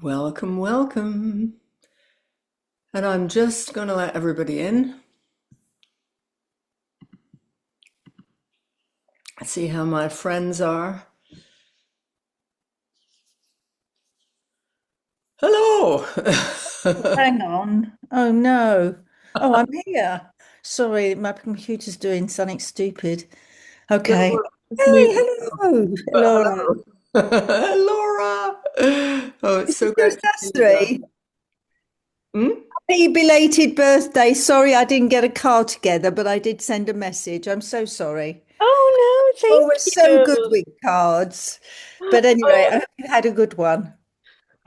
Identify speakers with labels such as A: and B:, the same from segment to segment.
A: Welcome, welcome. And I'm just going to let everybody in, see how my friends are. Hello.
B: Hang on. Oh no. Oh, I'm here. Sorry, my computer's doing something stupid.
A: No,
B: Okay.
A: it's
B: Hey,
A: muted.
B: hello,
A: But
B: Laura.
A: hello. Laura. Oh, it's
B: Is
A: so
B: it just
A: great to
B: us
A: see you guys.
B: three?
A: Hmm?
B: Happy belated birthday. Sorry I didn't get a card together, but I did send a message. I'm so sorry.
C: Oh no,
B: Oh, we're
C: thank
B: so good
C: you.
B: with cards. But anyway, I
C: Oh,
B: hope you had a good one.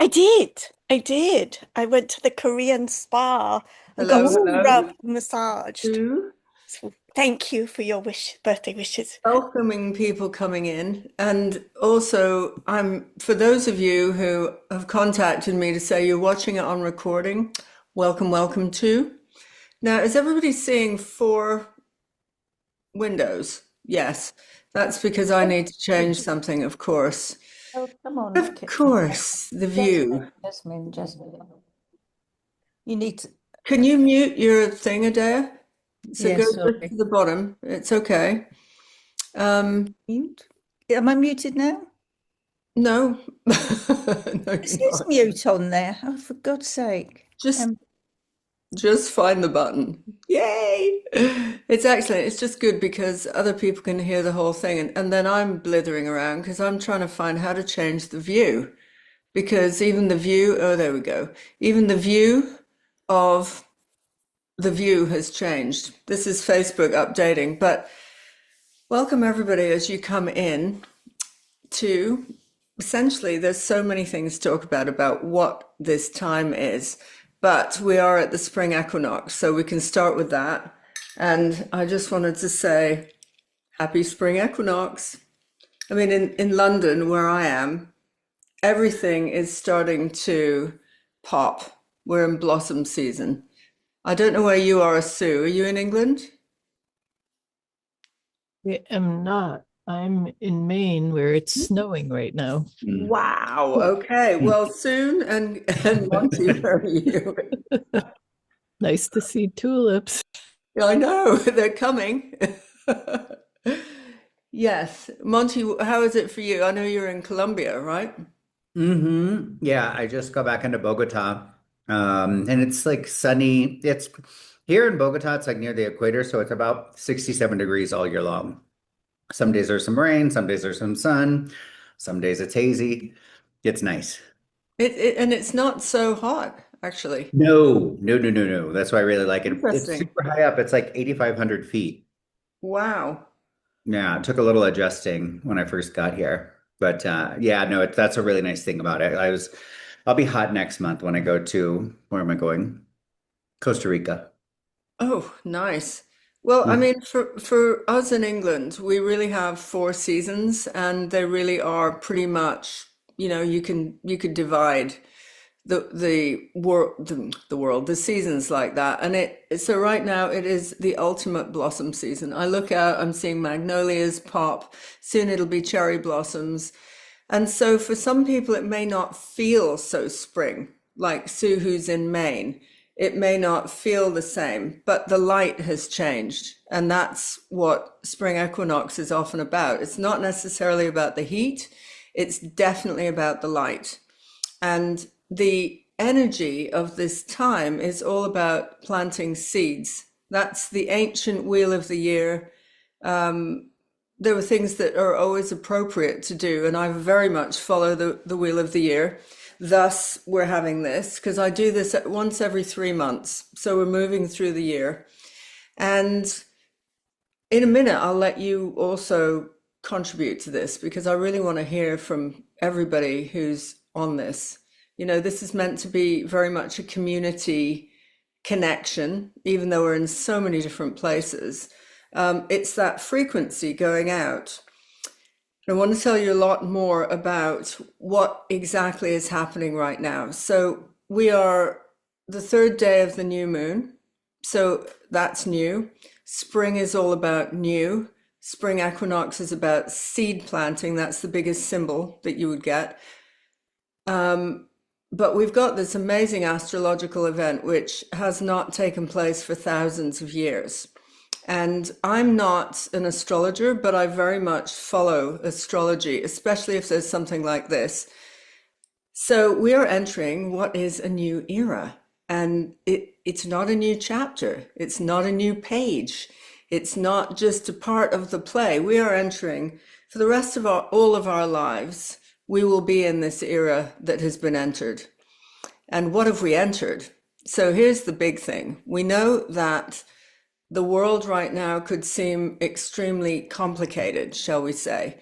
C: I did. I did. I went to the Korean spa and got
A: Hello, hello.
C: scrubbed, massaged.
A: Sue.
C: So thank you for your birthday wishes.
A: Welcoming people coming in. And also, for those of you who have contacted me to say you're watching it on recording, welcome, welcome too. Now, is everybody seeing four windows? Yes. That's because I need to change something, of course.
B: Oh, come on,
A: Of course, the
B: Jasmine,
A: view.
B: Jasmine, Jasmine. You need to,
A: Can you mute your thing, Adair? So go
B: yes,
A: just
B: sorry.
A: to the bottom. It's okay.
B: Mute. Am I muted now?
A: No. No,
B: It
A: you're
B: says
A: not.
B: mute on there. Oh, for God's sake.
A: Just
B: Um,
A: Just find the button. Yay! It's excellent. It's just good because other people can hear the whole thing. And then I'm blithering around because I'm trying to find how to change the view. Because even the view, oh, there we go. Even the view of the view has changed. This is Facebook updating. But welcome everybody as you come in to essentially, there's so many things to talk about what this time is, but we are at the spring equinox, so we can start with that. And I just wanted to say happy spring equinox. I mean, in London, where I am, everything is starting to pop. We're in blossom season. I don't know where you are, Sue. Are you in England?
D: I am not. I'm in Maine where it's snowing right now.
E: Mm.
A: Wow. Okay. Well, soon and Monty, where are you?
D: Nice to see tulips.
A: I know they're coming. Yes. Monty, how is it for you? I know you're in Colombia, right?
E: Yeah, I just got back into Bogota. And it's like sunny. It's here in Bogota, it's like near the equator, so it's about 67 degrees all year long. Some days there's some rain, some days there's some sun, some days it's hazy. It's nice.
A: And it's not so hot, actually.
E: No. That's why I really like it. It's
A: Interesting.
E: super high up. It's like 8,500 feet.
A: Wow.
E: Yeah, it took a little adjusting when I first got here. But yeah, no, that's a really nice thing about it. I'll be hot next month when I go to, where am I going? Costa Rica.
A: Oh, nice. Well, I
E: Mm.
A: mean, for us in England, we really have four seasons, and they really are pretty much, you could divide the seasons like that. And so right now it is the ultimate blossom season. I look out, I'm seeing magnolias pop, soon it'll be cherry blossoms. And so for some people it may not feel so spring, like Sue who's in Maine. It may not feel the same, but the light has changed. And that's what spring equinox is often about. It's not necessarily about the heat, it's definitely about the light. And the energy of this time is all about planting seeds. That's the ancient wheel of the year. There were things that are always appropriate to do, and I very much follow the wheel of the year. Thus, we're having this because I do this once every 3 months. So we're moving through the year. And in a minute, I'll let you also contribute to this because I really want to hear from everybody who's on this. This is meant to be very much a community connection, even though we're in so many different places. It's that frequency going out. I want to tell you a lot more about what exactly is happening right now. So, we are the third day of the new moon. So, that's new. Spring is all about new. Spring equinox is about seed planting. That's the biggest symbol that you would get. but we've got this amazing astrological event which has not taken place for thousands of years. And I'm not an astrologer, but I very much follow astrology, especially if there's something like this. So we are entering what is a new era, and it's not a new chapter. It's not a new page. It's not just a part of the play. We are entering for the rest of all of our lives. We will be in this era that has been entered. And what have we entered? So here's the big thing. We know that the world right now could seem extremely complicated, shall we say.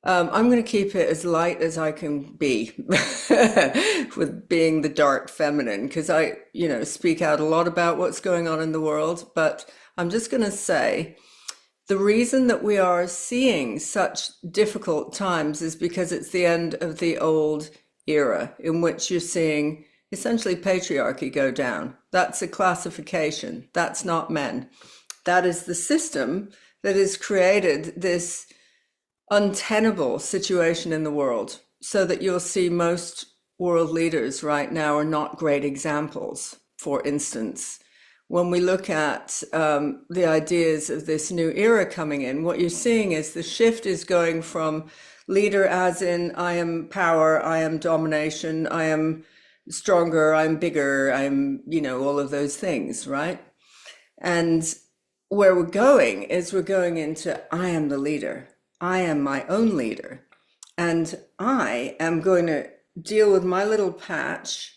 A: I'm going to keep it as light as I can be with being the dark feminine, because I, speak out a lot about what's going on in the world. But I'm just going to say the reason that we are seeing such difficult times is because it's the end of the old era in which you're seeing essentially patriarchy go down. That's a classification. That's not men. That is the system that has created this untenable situation in the world, so that you'll see most world leaders right now are not great examples. For instance, when we look at the ideas of this new era coming in, what you're seeing is the shift is going from leader as in I am power, I am domination, I am stronger, I'm bigger, I'm, all of those things, right? And where we're going is we're going into I am the leader. I am my own leader, and I am going to deal with my little patch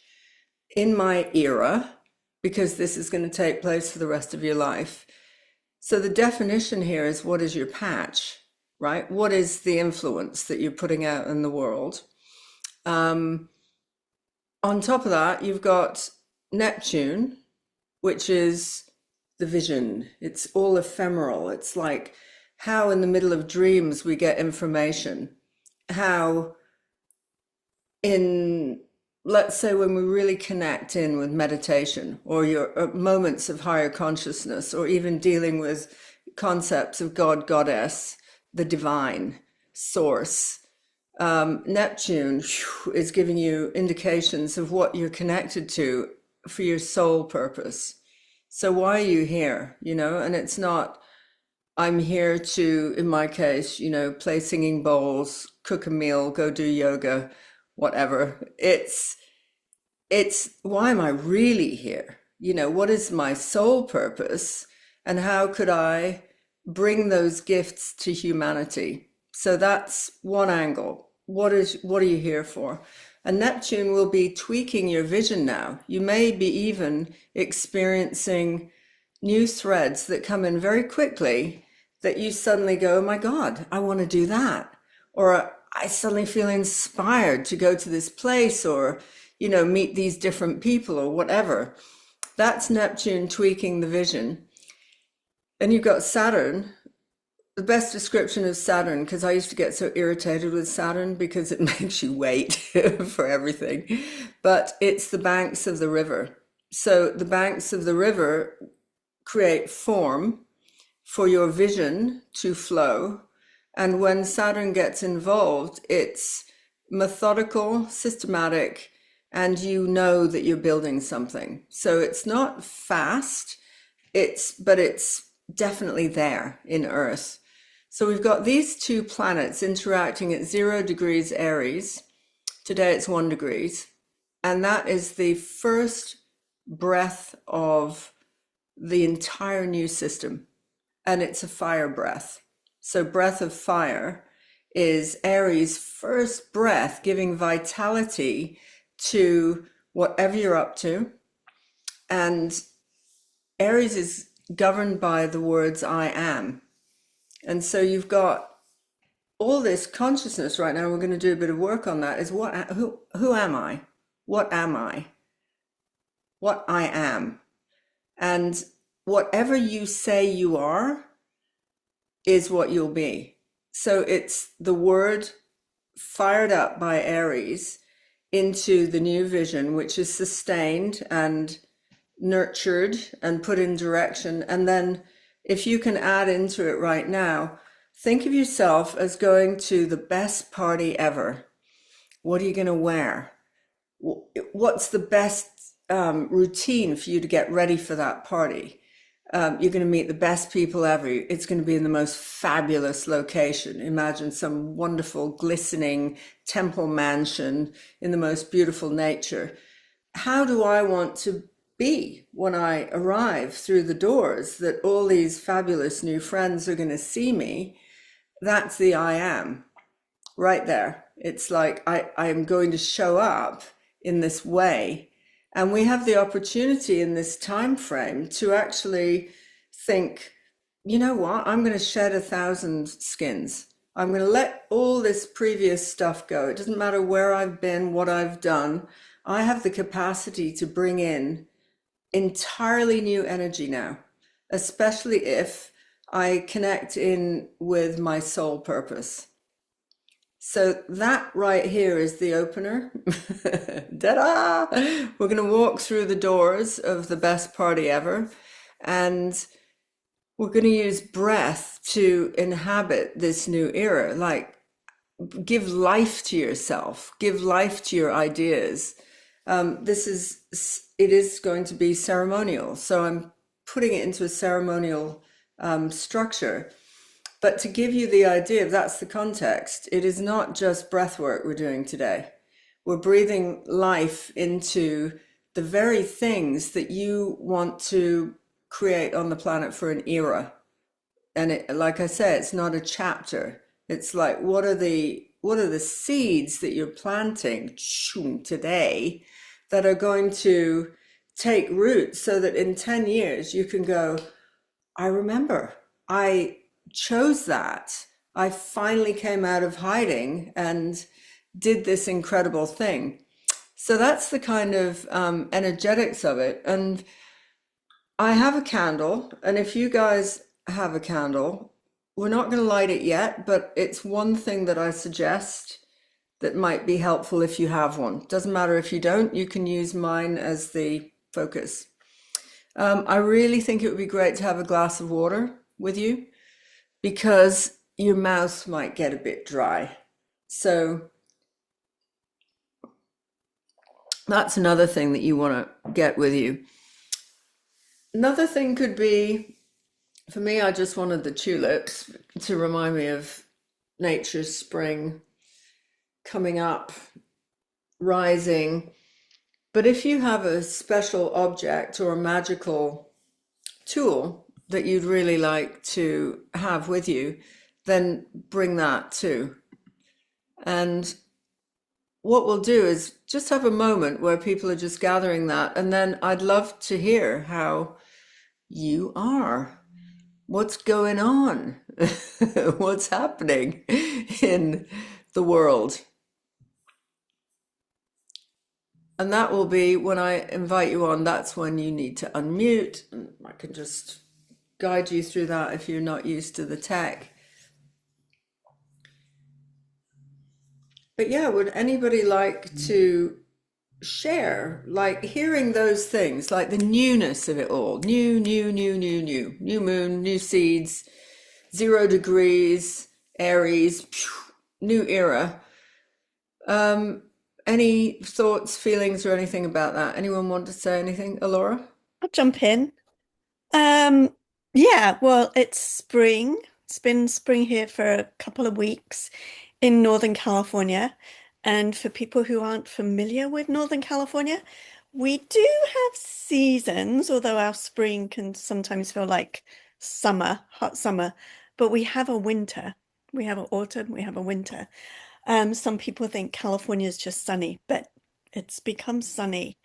A: in my era, because this is going to take place for the rest of your life. So the definition here is, what is your patch, right? What is the influence that you're putting out in the world? On top of that, you've got Neptune, which is the vision. It's all ephemeral. It's like how in the middle of dreams we get information, how in, let's say, when we really connect in with meditation or your moments of higher consciousness, or even dealing with concepts of God, goddess, the divine source, Neptune is giving you indications of what you're connected to for your soul purpose. So why are you here? And it's not, I'm here to, in my case, play singing bowls, cook a meal, go do yoga, whatever. It's why am I really here? What is my soul purpose, and how could I bring those gifts to humanity? So that's one angle. What are you here for? And Neptune will be tweaking your vision now. You may be even experiencing new threads that come in very quickly, that you suddenly go, oh my God, I want to do that. Or I suddenly feel inspired to go to this place, or, meet these different people, or whatever. That's Neptune tweaking the vision. And you've got Saturn. The best description of Saturn, because I used to get so irritated with Saturn because it makes you wait for everything, but it's the banks of the river. So the banks of the river create form for your vision to flow. And when Saturn gets involved, it's methodical, systematic, and you know that you're building something. So it's not fast, but it's definitely there in Earth. So we've got these two planets interacting at 0 degrees Aries. Today it's 1 degree. And that is the first breath of the entire new system. And it's a fire breath. So breath of fire is Aries' first breath, giving vitality to whatever you're up to. And Aries is governed by the words I am. And so you've got all this consciousness right now. We're going to do a bit of work on that. Is who am I? What am I? What I am. And whatever you say you are is what you'll be. So it's the word fired up by Aries into the new vision, which is sustained and nurtured and put in direction. And then if you can add into it right now, think of yourself as going to the best party ever. What are you going to wear? what's the best routine for you to get ready for that party? You're going to meet the best people ever. It's going to be in the most fabulous location. Imagine some wonderful, glistening temple mansion in the most beautiful nature. How do I want to be when I arrive through the doors, that all these fabulous new friends are going to see me? That's the I am right there. It's like I am going to show up in this way. And we have the opportunity in this time frame to actually think, you know what, I'm going to shed 1,000 skins. I'm going to let all this previous stuff go. It doesn't matter where I've been, what I've done. I have the capacity to bring in entirely new energy now, especially if I connect in with my soul purpose. So that right here is the opener. Ta-da! We're going to walk through the doors of the best party ever, and we're going to use breath to inhabit this new era. Like, give life to yourself, give life to your ideas. It is going to be ceremonial. So I'm putting it into a ceremonial structure. But to give you the idea, that's the context. It is not just breath work we're doing today. We're breathing life into the very things that you want to create on the planet for an era. And like I say, it's not a chapter. It's like, what are the seeds that you're planting today that are going to take root, so that in 10 years you can go, I remember, I chose that. I finally came out of hiding and did this incredible thing. So that's the kind of energetics of it. And I have a candle, and if you guys have a candle, we're not going to light it yet, but it's one thing that I suggest that might be helpful if you have one. Doesn't matter if you don't, you can use mine as the focus. I really think it would be great to have a glass of water with you, because your mouth might get a bit dry. So that's another thing that you want to get with you. Another thing could be, for me, I just wanted the tulips to remind me of nature's spring coming up, rising. But if you have a special object or a magical tool that you'd really like to have with you, then bring that too. And what we'll do is just have a moment where people are just gathering that. And then I'd love to hear how you are. What's going on? What's happening in the world? And that will be when I invite you on, that's when you need to unmute. And I can just guide you through that if you're not used to the tech. But yeah, would anybody like to share, like hearing those things, like the newness of it all? New moon, new seeds, 0 degrees, Aries, new era. Any thoughts, feelings, or anything about that? Anyone want to say anything? Alora?
C: I'll jump in. Yeah, well, it's spring. It's been spring here for a couple of weeks in Northern California. And for people who aren't familiar with Northern California, we do have seasons, although our spring can sometimes feel like summer, hot summer, but we have a winter. We have an autumn, we have a winter. Some people think California is just sunny, but it's become sunny.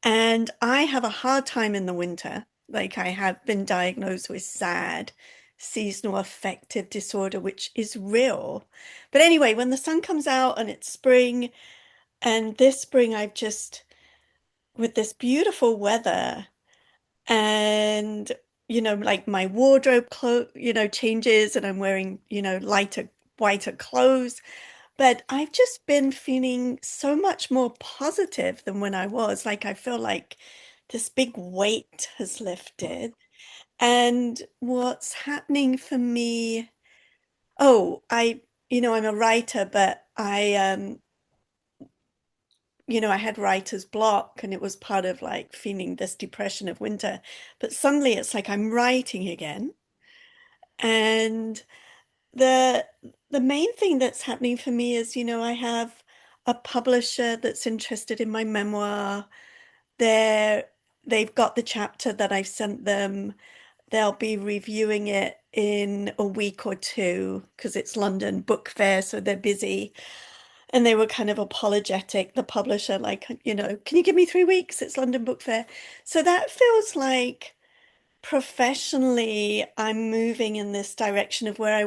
C: And I have a hard time in the winter. Like, I have been diagnosed with SAD, seasonal affective disorder, which is real. But anyway, when the sun comes out and it's spring, and this spring I've just, with this beautiful weather, and like my wardrobe changes, and I'm wearing lighter, whiter clothes. But I've just been feeling so much more positive than when I was. Like, I feel like this big weight has lifted. And what's happening for me, I'm a writer, but I I had writer's block and it was part of like feeling this depression of winter. But suddenly it's like I'm writing again. And the the main thing that's happening for me is, I have a publisher that's interested in my memoir. They're they've got the chapter that I've sent them. They'll be reviewing it in a week or two because it's London Book Fair, so they're busy. And they were kind of apologetic, the publisher, like, can you give me 3 weeks? It's London Book Fair. So that feels like professionally, I'm moving in this direction of where I,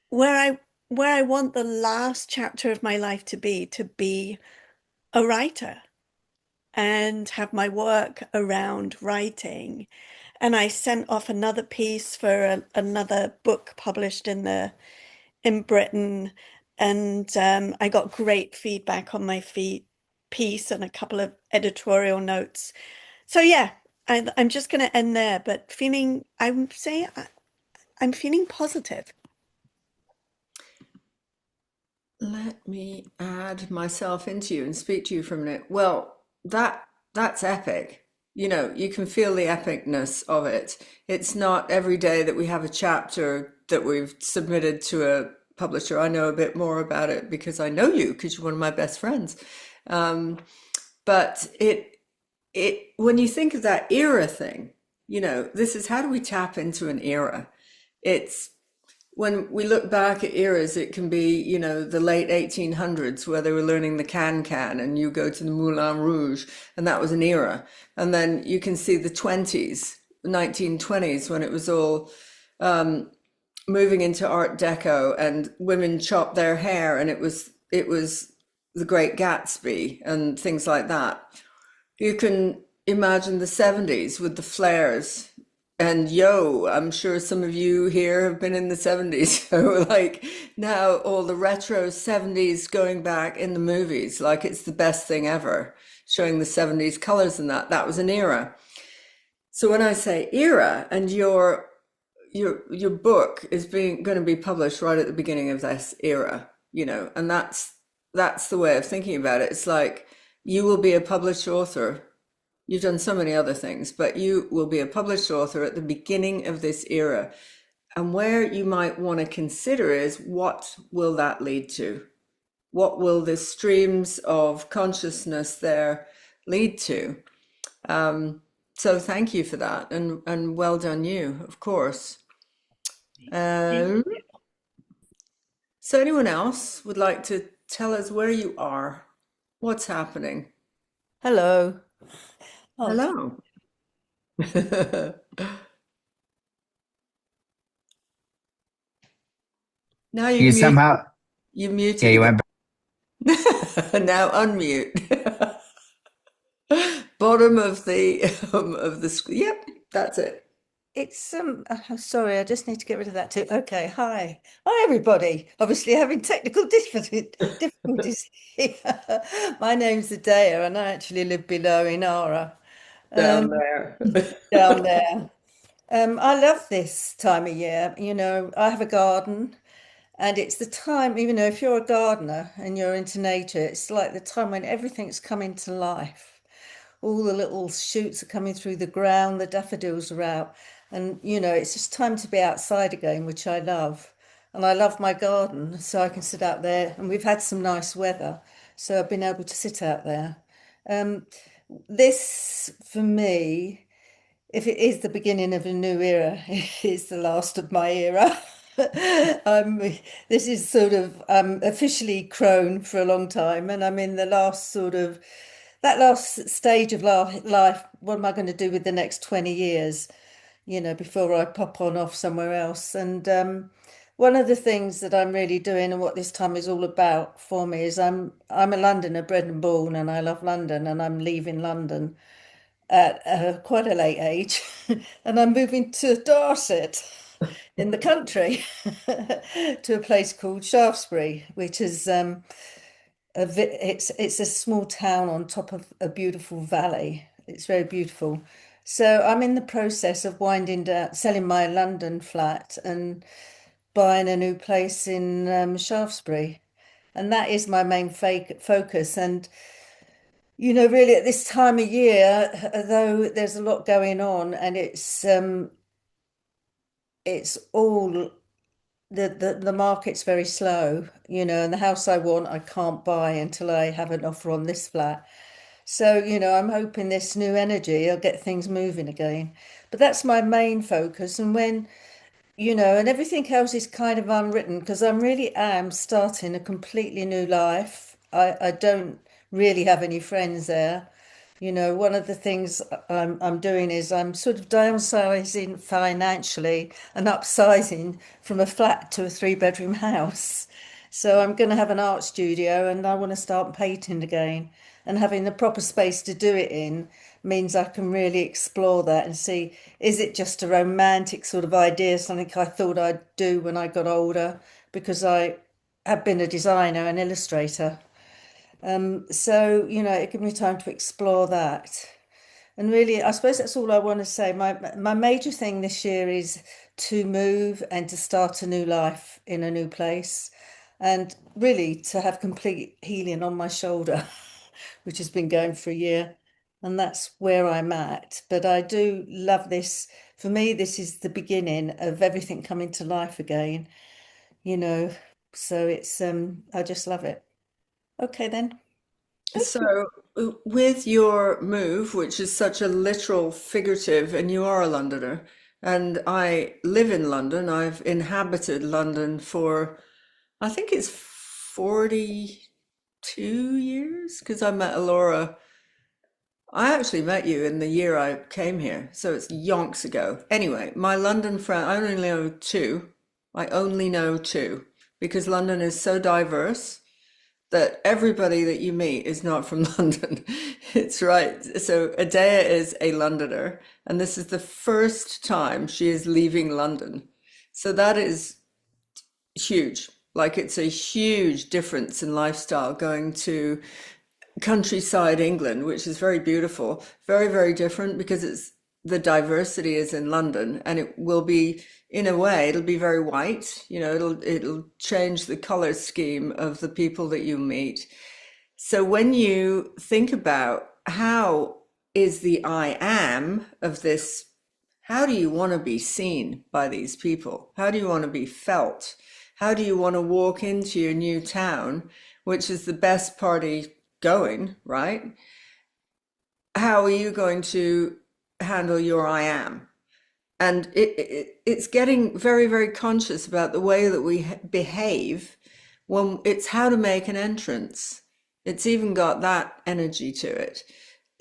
C: where I want the last chapter of my life to be a writer and have my work around writing. And I sent off another piece for another book published in Britain, and I got great feedback on my piece and a couple of editorial notes. So yeah, I'm just going to end there, but I'm feeling positive.
A: Let me add myself into you and speak to you for a minute. Well, that's epic. You can feel the epicness of it. It's not every day that we have a chapter that we've submitted to a publisher. I know a bit more about it because I know you, because you're one of my best friends. But it when you think of that era thing, this is how do we tap into an era? It's when we look back at eras, it can be, the late 1800s where they were learning the can, and you go to the Moulin Rouge, and that was an era. And then you can see the 20s, 1920s, when it was all moving into Art Deco, and women chopped their hair, and it was the Great Gatsby and things like that. You can imagine the 70s with the flares. And I'm sure some of you here have been in the 70s. So like now all the retro 70s going back in the movies, like it's the best thing ever, showing the 70s colors and that was an era. So when I say era, and your book is going to be published right at the beginning of this era, and that's the way of thinking about it. It's like you will be a published author. You've done so many other things, but you will be a published author at the beginning of this era. And where you might want to consider is, what will that lead to? What will the streams of consciousness there lead to? So thank you for that, and well done you, of course. So anyone else would like to tell us where you are? What's happening?
B: Hello. Oh,
A: Hello. Now
E: You somehow,
A: you've
E: yeah,
A: muted
E: you
A: again.
E: went.
A: Now unmute. Bottom of the screen. Yep, that's it.
B: it's sorry, I just need to get rid of that too. Okay, hi. Hi everybody. Obviously having technical difficulties here. My name's Adea and I actually live below Inarra,
A: Down
B: um,
A: there.
B: down there. I love this time of year. I have a garden and it's the time, even though if you're a gardener and you're into nature, it's like the time when everything's coming to life. All the little shoots are coming through the ground, the daffodils are out, and it's just time to be outside again, which I love. And I love my garden, so I can sit out there, and we've had some nice weather, so I've been able to sit out there. Um, this, for me, if it is the beginning of a new era, it is the last of my era. Um, this is sort of officially crone for a long time, and I'm in the last sort of that last stage of life. What am I going to do with the next 20 years, before I pop on off somewhere else? And one of the things that I'm really doing and what this time is all about for me is I'm a Londoner, bred and born, and I love London, and I'm leaving London at quite a late age, and I'm moving to Dorset in the country to a place called Shaftesbury, which is it's a small town on top of a beautiful valley. It's very beautiful. So I'm in the process of winding down, selling my London flat and buying a new place in Shaftesbury. And that is my main focus. And, really at this time of year, though there's a lot going on and it's all the market's very slow, and the house I want, I can't buy until I have an offer on this flat. So, I'm hoping this new energy will get things moving again. But that's my main focus. And and everything else is kind of unwritten because I really am starting a completely new life. I don't really have any friends there. One of the things I'm doing is I'm sort of downsizing financially and upsizing from a flat to a three-bedroom house. So I'm going to have an art studio and I want to start painting again. And having the proper space to do it in means I can really explore that and see, is it just a romantic sort of idea, something I thought I'd do when I got older, because I have been a designer and illustrator. So, it gives me time to explore that. And really, I suppose that's all I want to say. My major thing this year is to move and to start a new life in a new place, and really to have complete healing on my shoulder, which has been going for a year. And that's where I'm at. But I do love this. For me, this is the beginning of everything coming to life again, you know. So I just love it. Okay, then.
A: So, with your move, which is such a literal, figurative, and you are a Londoner, and I live in London, I've inhabited London for, I think it's 42 years, because I met Alora. I actually met you in the year I came here, so it's yonks ago. Anyway, my London friend, I only know two. I only know two, because London is so diverse that everybody that you meet is not from London. It's right. So Adea is a Londoner, and this is the first time she is leaving London. So that is huge. Like, it's a huge difference in lifestyle going to countryside England, which is very beautiful, very, very different because the diversity is in London, and it will be, in a way, it'll be very white. It'll change the color scheme of the people that you meet. So when you think about how is the I am of this, how do you want to be seen by these people? How do you want to be felt? How do you want to walk into your new town, which is the best party going, right? How are you going to handle your I am? And it's getting very, very conscious about the way that we behave when it's how to make an entrance. It's even got that energy to it.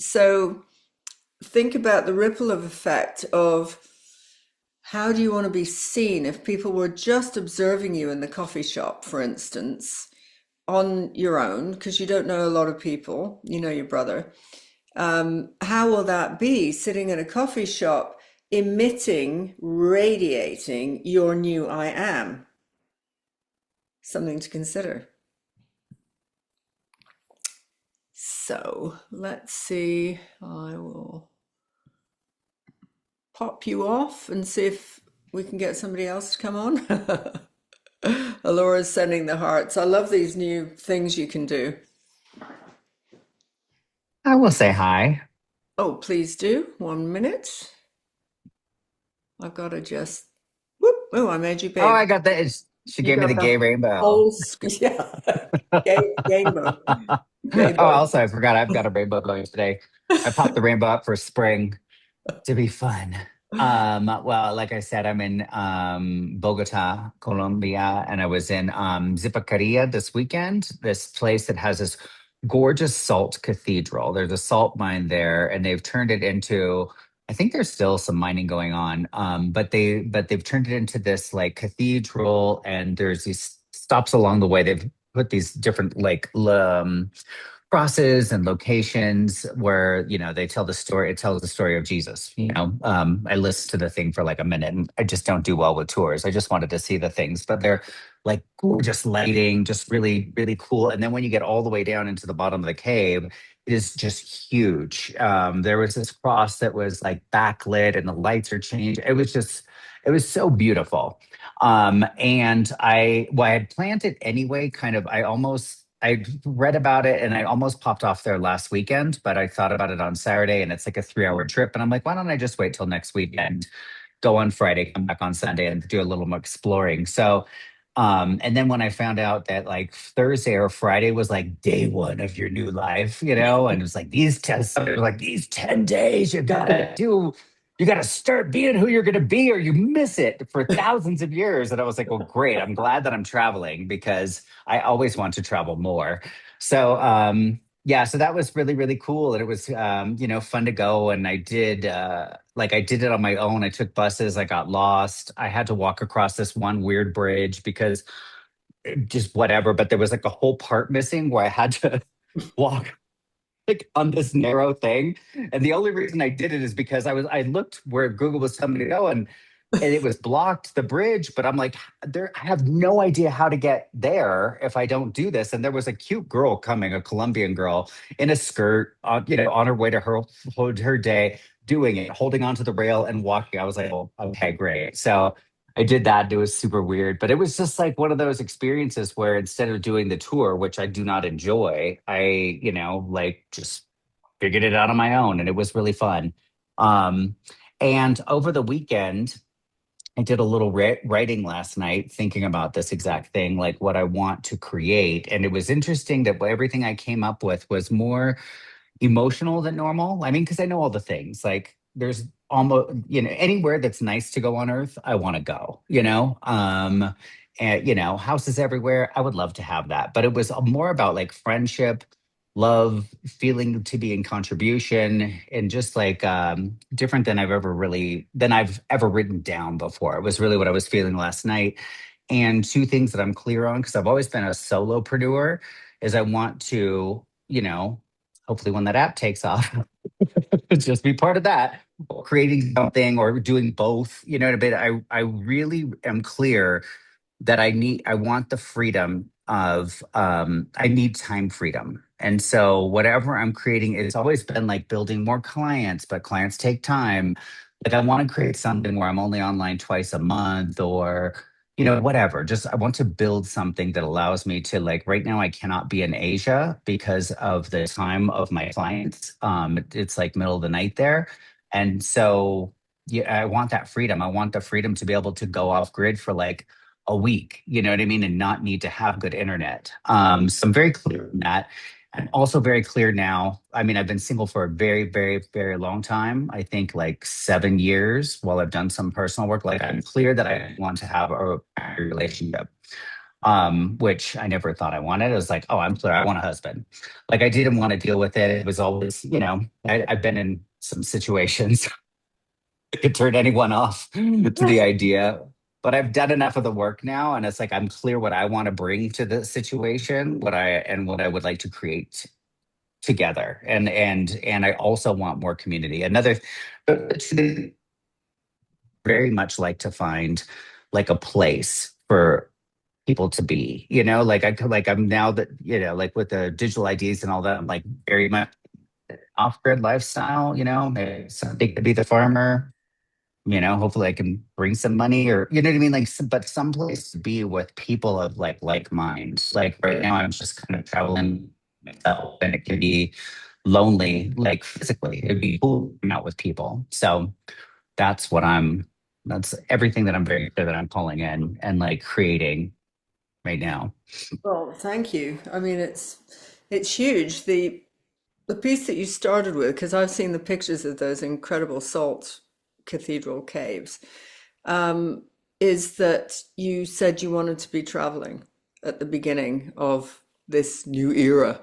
A: So think about the ripple of effect of how do you want to be seen if people were just observing you in the coffee shop, for instance, on your own, because you don't know a lot of people, you know your brother. How will that be sitting in a coffee shop, emitting, radiating your new I am? Something to consider. So let's see, I will pop you off and see if we can get somebody else to come on. Alora's sending the hearts. I love these new things you can do.
F: I will say hi.
A: Oh, please do. 1 minute. I've got to just, whoop. Oh, I made you
F: Oh,
A: big.
F: I got the. She
A: You
F: gave me
A: got
F: the
A: the
F: gay rainbow.
A: whole, yeah, rainbow.
F: Oh, also, I forgot I've got a rainbow going today. I popped the rainbow up for spring to be fun. Well, like I said, I'm in Bogota, Colombia, and I was in Zipaquirá this weekend, this place that has this gorgeous salt cathedral. There's a salt mine there, and they've turned it into, I think there's still some mining going on, but they've turned it into this like cathedral, and there's these stops along the way. They've put these different like crosses and locations where they tell the story. It tells the story of Jesus. I listened to the thing for like a minute, and I just don't do well with tours. I just wanted to see the things, but they're like gorgeous lighting, just really, really cool. And then when you get all the way down into the bottom of the cave, It is just huge. There was this cross that was like backlit and the lights are changed. It was so beautiful. And I had planned it anyway, kind of, I read about it and I almost popped off there last weekend, but I thought about it on Saturday and it's like a 3 hour trip. And I'm like, why don't I just wait till next weekend? Go on Friday, come back on Sunday, and do a little more exploring. So, and then when I found out that like Thursday or Friday was like day one of your new life, and it was like these 10 days you gotta start being who you're gonna be or you miss it for thousands of years. And I was like, well, great. I'm glad that I'm traveling because I always want to travel more. So yeah, so that was really, really cool. And it was fun to go. And I did it on my own. I took buses, I got lost. I had to walk across this one weird bridge because just whatever, but there was like a whole part missing where I had to walk like on this narrow thing. And the only reason I did it is because I looked where Google was telling me to go and it was blocked the bridge, but I'm like, I have no idea how to get there if I don't do this. And there was a cute girl coming, a Colombian girl in a skirt on her way to her day, doing it, holding onto the rail and walking. I was like, oh, okay, great. So I did that. It was super weird, but it was just like one of those experiences where instead of doing the tour, which I do not enjoy, I, like just figured it out on my own and it was really fun. And over the weekend, I did a little writing last night thinking about this exact thing, like what I want to create. And it was interesting that everything I came up with was more emotional than normal. I mean, because I know all the things. Like there's almost, anywhere that's nice to go on Earth, I want to go. And houses everywhere. I would love to have that, but it was more about like friendship, love, feeling to be in contribution, and just like different than I've ever written down before. It was really what I was feeling last night. And two things that I'm clear on, because I've always been a solopreneur, is I want to, hopefully when that app takes off, just be part of that, creating something or doing both, a bit. I really am clear that I want the freedom of I need time freedom. And so whatever I'm creating, it's always been like building more clients, but clients take time. Like I want to create something where I'm only online twice a month or whatever. Just I want to build something that allows me to, like, right now I cannot be in Asia because of the time of my clients. It's like middle of the night there. And so yeah, I want that freedom. I want the freedom to be able to go off grid for like a week, you know what I mean? And not need to have good internet. So I'm very clear on that. I'm also very clear now. I mean, I've been single for a very, very, very long time. I think like 7 years while I've done some personal work. Like I'm clear that I want to have a relationship, which I never thought I wanted. It was like, oh, I'm clear. I want a husband. Like I didn't want to deal with it. It was always, I've been in some situations that could turn anyone off to the idea. But I've done enough of the work now, and it's like I'm clear what I want to bring to the situation, what I would like to create together, and I also want more community. Another, very much like to find like a place for people to be. I'm now that like with the digital IDs and all that, I'm like very much off grid lifestyle. Maybe something to be the farmer. Hopefully I can bring some money or, you know what I mean? Like, but someplace to be with people of like minds. Like right now, I'm just kind of traveling myself and it can be lonely, like physically. It'd be cool to hang out with people. So that's that's everything that I'm very clear that I'm pulling in and like creating right now.
A: Well, thank you. I mean, it's huge. The piece that you started with, because I've seen the pictures of those incredible salt cathedral caves, is that you said you wanted to be traveling at the beginning of this new era.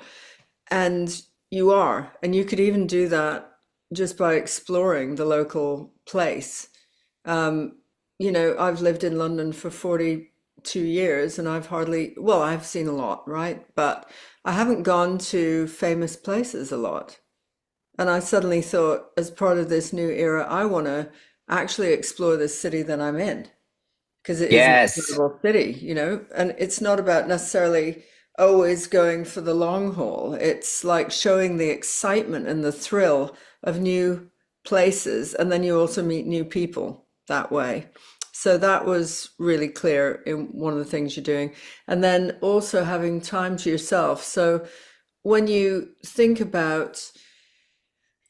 A: And you are. And you could even do that just by exploring the local place. I've lived in London for 42 years and I've seen a lot, right? But I haven't gone to famous places a lot. And I suddenly thought, as part of this new era, I want to actually explore this city that I'm in because it is an
F: Yes.
A: incredible city, and it's not about necessarily, always going for the long haul. It's like showing the excitement and the thrill of new places, and then you also meet new people that way. So that was really clear in one of the things you're doing. And then also having time to yourself. So when you think about,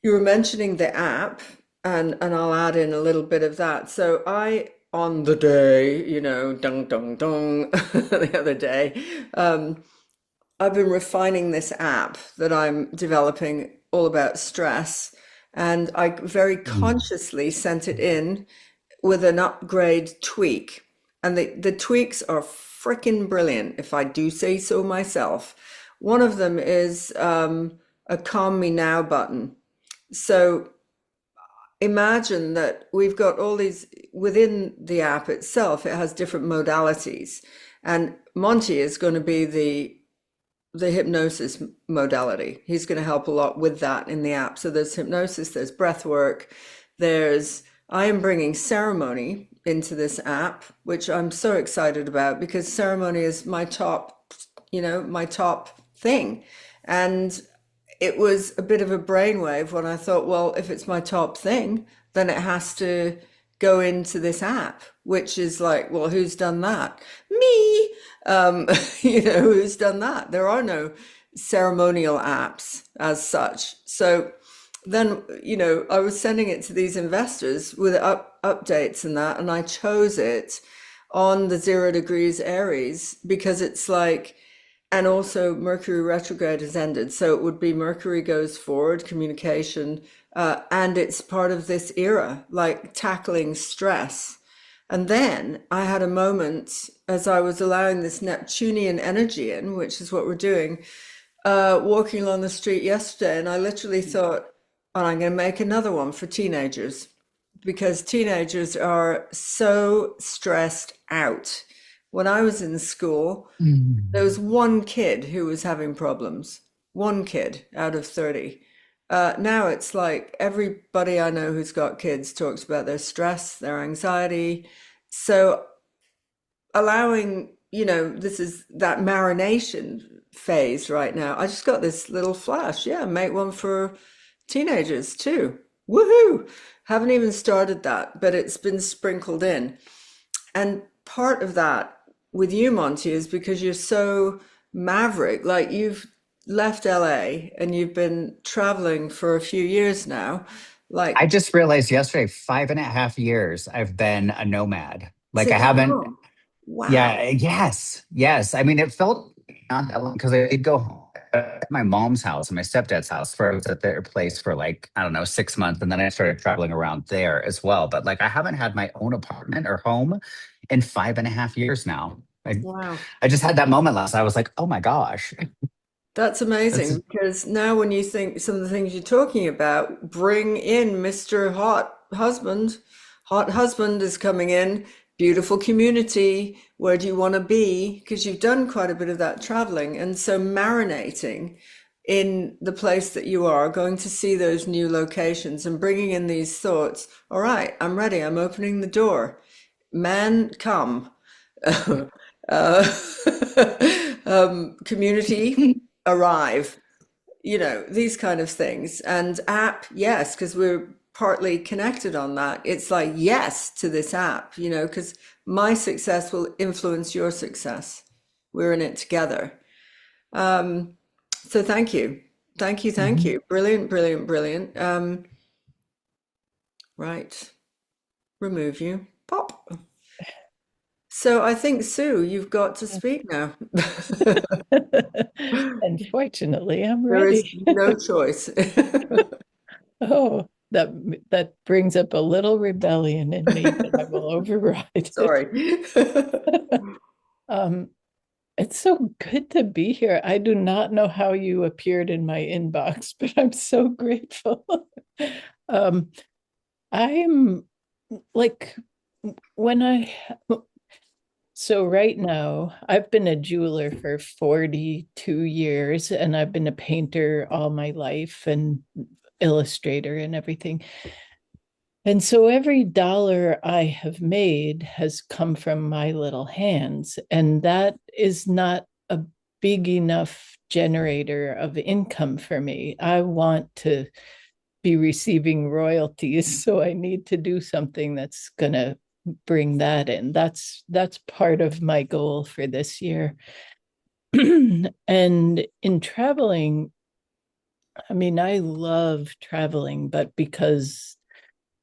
A: you were mentioning the app, and I'll add in a little bit of that. So I, on the day, dung, dung, dung, the other day, I've been refining this app that I'm developing all about stress. And I very consciously sent it in with an upgrade tweak. And the tweaks are freaking brilliant, if I do say so myself. One of them is a Calm Me Now button. So imagine that we've got all these within the app itself, it has different modalities. And Monty is going to be the hypnosis modality. He's going to help a lot with that in the app. So there's hypnosis, there's breath work, I am bringing ceremony into this app, which I'm so excited about because ceremony is my top, my top thing. And it was a bit of a brainwave when I thought, well, if it's my top thing, then it has to go into this app, which is like, well, who's done that? Me. Who's done that? There are no ceremonial apps as such. So then, I was sending it to these investors with updates and that, and I chose it on the 0 degrees Aries because it's like, and also Mercury retrograde has ended. So it would be Mercury goes forward, communication, and it's part of this era, like tackling stress. And then I had a moment as I was allowing this Neptunian energy in, which is what we're doing, walking along the street yesterday. And I literally thought, oh, I'm going to make another one for teenagers because teenagers are so stressed out. When I was in school, there was one kid who was having problems, one kid out of 30. Now it's like everybody I know who's got kids talks about their stress, their anxiety. So allowing, this is that marination phase right now. I just got this little flash. Yeah, make one for teenagers too. Woohoo! Haven't even started that, but it's been sprinkled in. And part of that with you, Monty, is because you're so maverick. Like you've left LA and you've been traveling for a few years now. Like
F: I just realized yesterday, 5.5 years I've been a nomad. Like
A: sit
F: I haven't.
A: home. Wow.
F: Yeah. Yes. I mean, it felt not that long because I did go home at my mom's house and my stepdad's house for I was at their place for like, I don't know, 6 months. And then I started traveling around there as well. But like I haven't had my own apartment or home in 5.5 years now.
A: Wow.
F: I just had that moment last night. I was like, oh my gosh.
A: That's amazing because now when you think some of the things you're talking about, bring in Mr. Hot Husband. Hot Husband is coming in. Beautiful community. Where do you want to be? Because you've done quite a bit of that traveling. And so marinating in the place that you are, going to see those new locations and bringing in these thoughts. All right, I'm ready. I'm opening the door. Man, come. Community, arrive. These kind of things. And app, yes, because we're partly connected on that. It's like yes to this app, because my success will influence your success. We're in it together. So thank you. Thank you. Brilliant. Right. Remove you. Pop. So I think, Sue, you've got to speak now.
D: Unfortunately, I'm
A: There is
D: ready.
A: no choice.
D: Oh, that brings up a little rebellion in me that I will override it.
A: Sorry.
D: It's so good to be here. I do not know how you appeared in my inbox, but I'm so grateful. I am like so right now, I've been a jeweler for 42 years, and I've been a painter all my life and illustrator and everything. And so every dollar I have made has come from my little hands. And that is not a big enough generator of income for me. I want to be receiving royalties, so I need to do something that's going to bring that in. That's part of my goal for this year. And in traveling, I mean, I love traveling, but because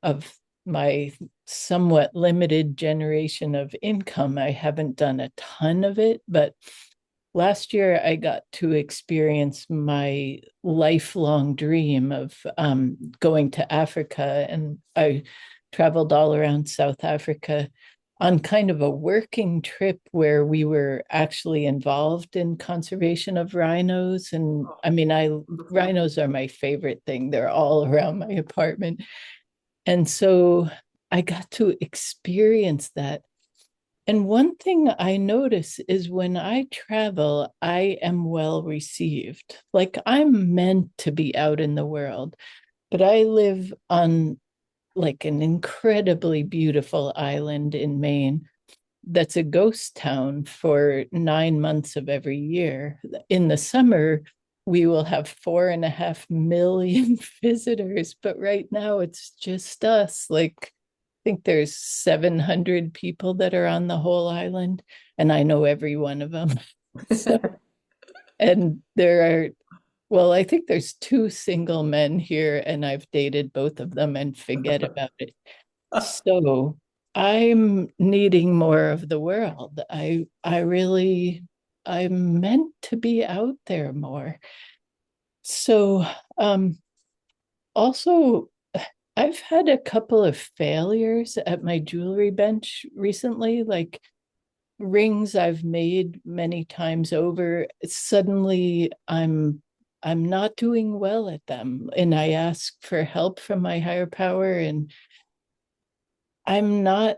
D: of my somewhat limited generation of income, I haven't done a ton of it. But last year, I got to experience my lifelong dream of going to Africa. And I traveled all around South Africa on kind of a working trip where we were actually involved in conservation of rhinos. And I mean, rhinos are my favorite thing. They're all around my apartment. And so I got to experience that. And one thing I notice is when I travel, I am well received. Like I'm meant to be out in the world, but I live on like an incredibly beautiful island in Maine that's a ghost town for 9 months of every year. In the summer, we will have 4.5 million visitors, but right now it's just us. Like, I think there's 700 people that are on the whole island, and I know every one of them. So, and there are, well, I think there's 2 single men here, and I've dated both of them and forget about it. So I'm needing more of the world. I'm meant to be out there more. So also I've had a couple of failures at my jewelry bench recently, like rings I've made many times over. Suddenly I'm not doing well at them, and I ask for help from my higher power, and I'm not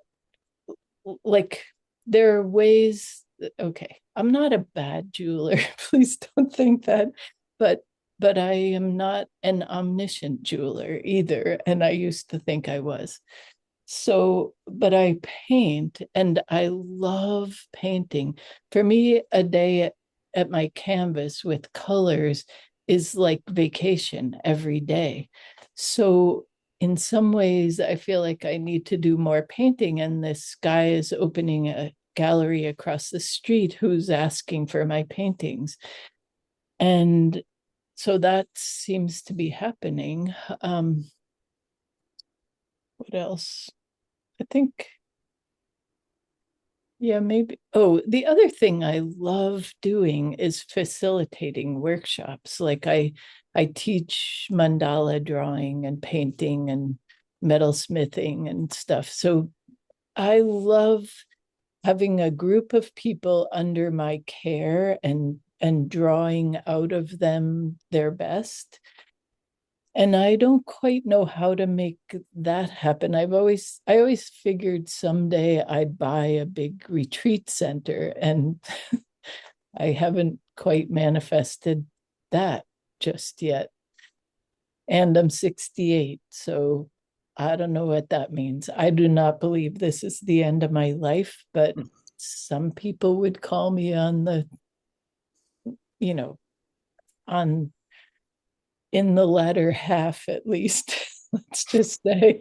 D: like, there are ways. Okay, I'm not a bad jeweler. Please don't think that. But I am not an omniscient jeweler either, and I used to think I was. So, but I paint, and I love painting. For me, a day at my canvas with colors is like vacation every day. So in some ways, I feel like I need to do more painting, and this guy is opening a gallery across the street who's asking for my paintings. And so that seems to be happening. What else? I think, yeah, maybe. Oh, the other thing I love doing is facilitating workshops. Like I teach mandala drawing and painting and metalsmithing and stuff. So I love having a group of people under my care and drawing out of them their best. And I don't quite know how to make that happen. I always figured someday I'd buy a big retreat center, and I haven't quite manifested that just yet. And I'm 68, so I don't know what that means. I do not believe this is the end of my life, but some people would call me on the, on in the latter half at least, let's just say.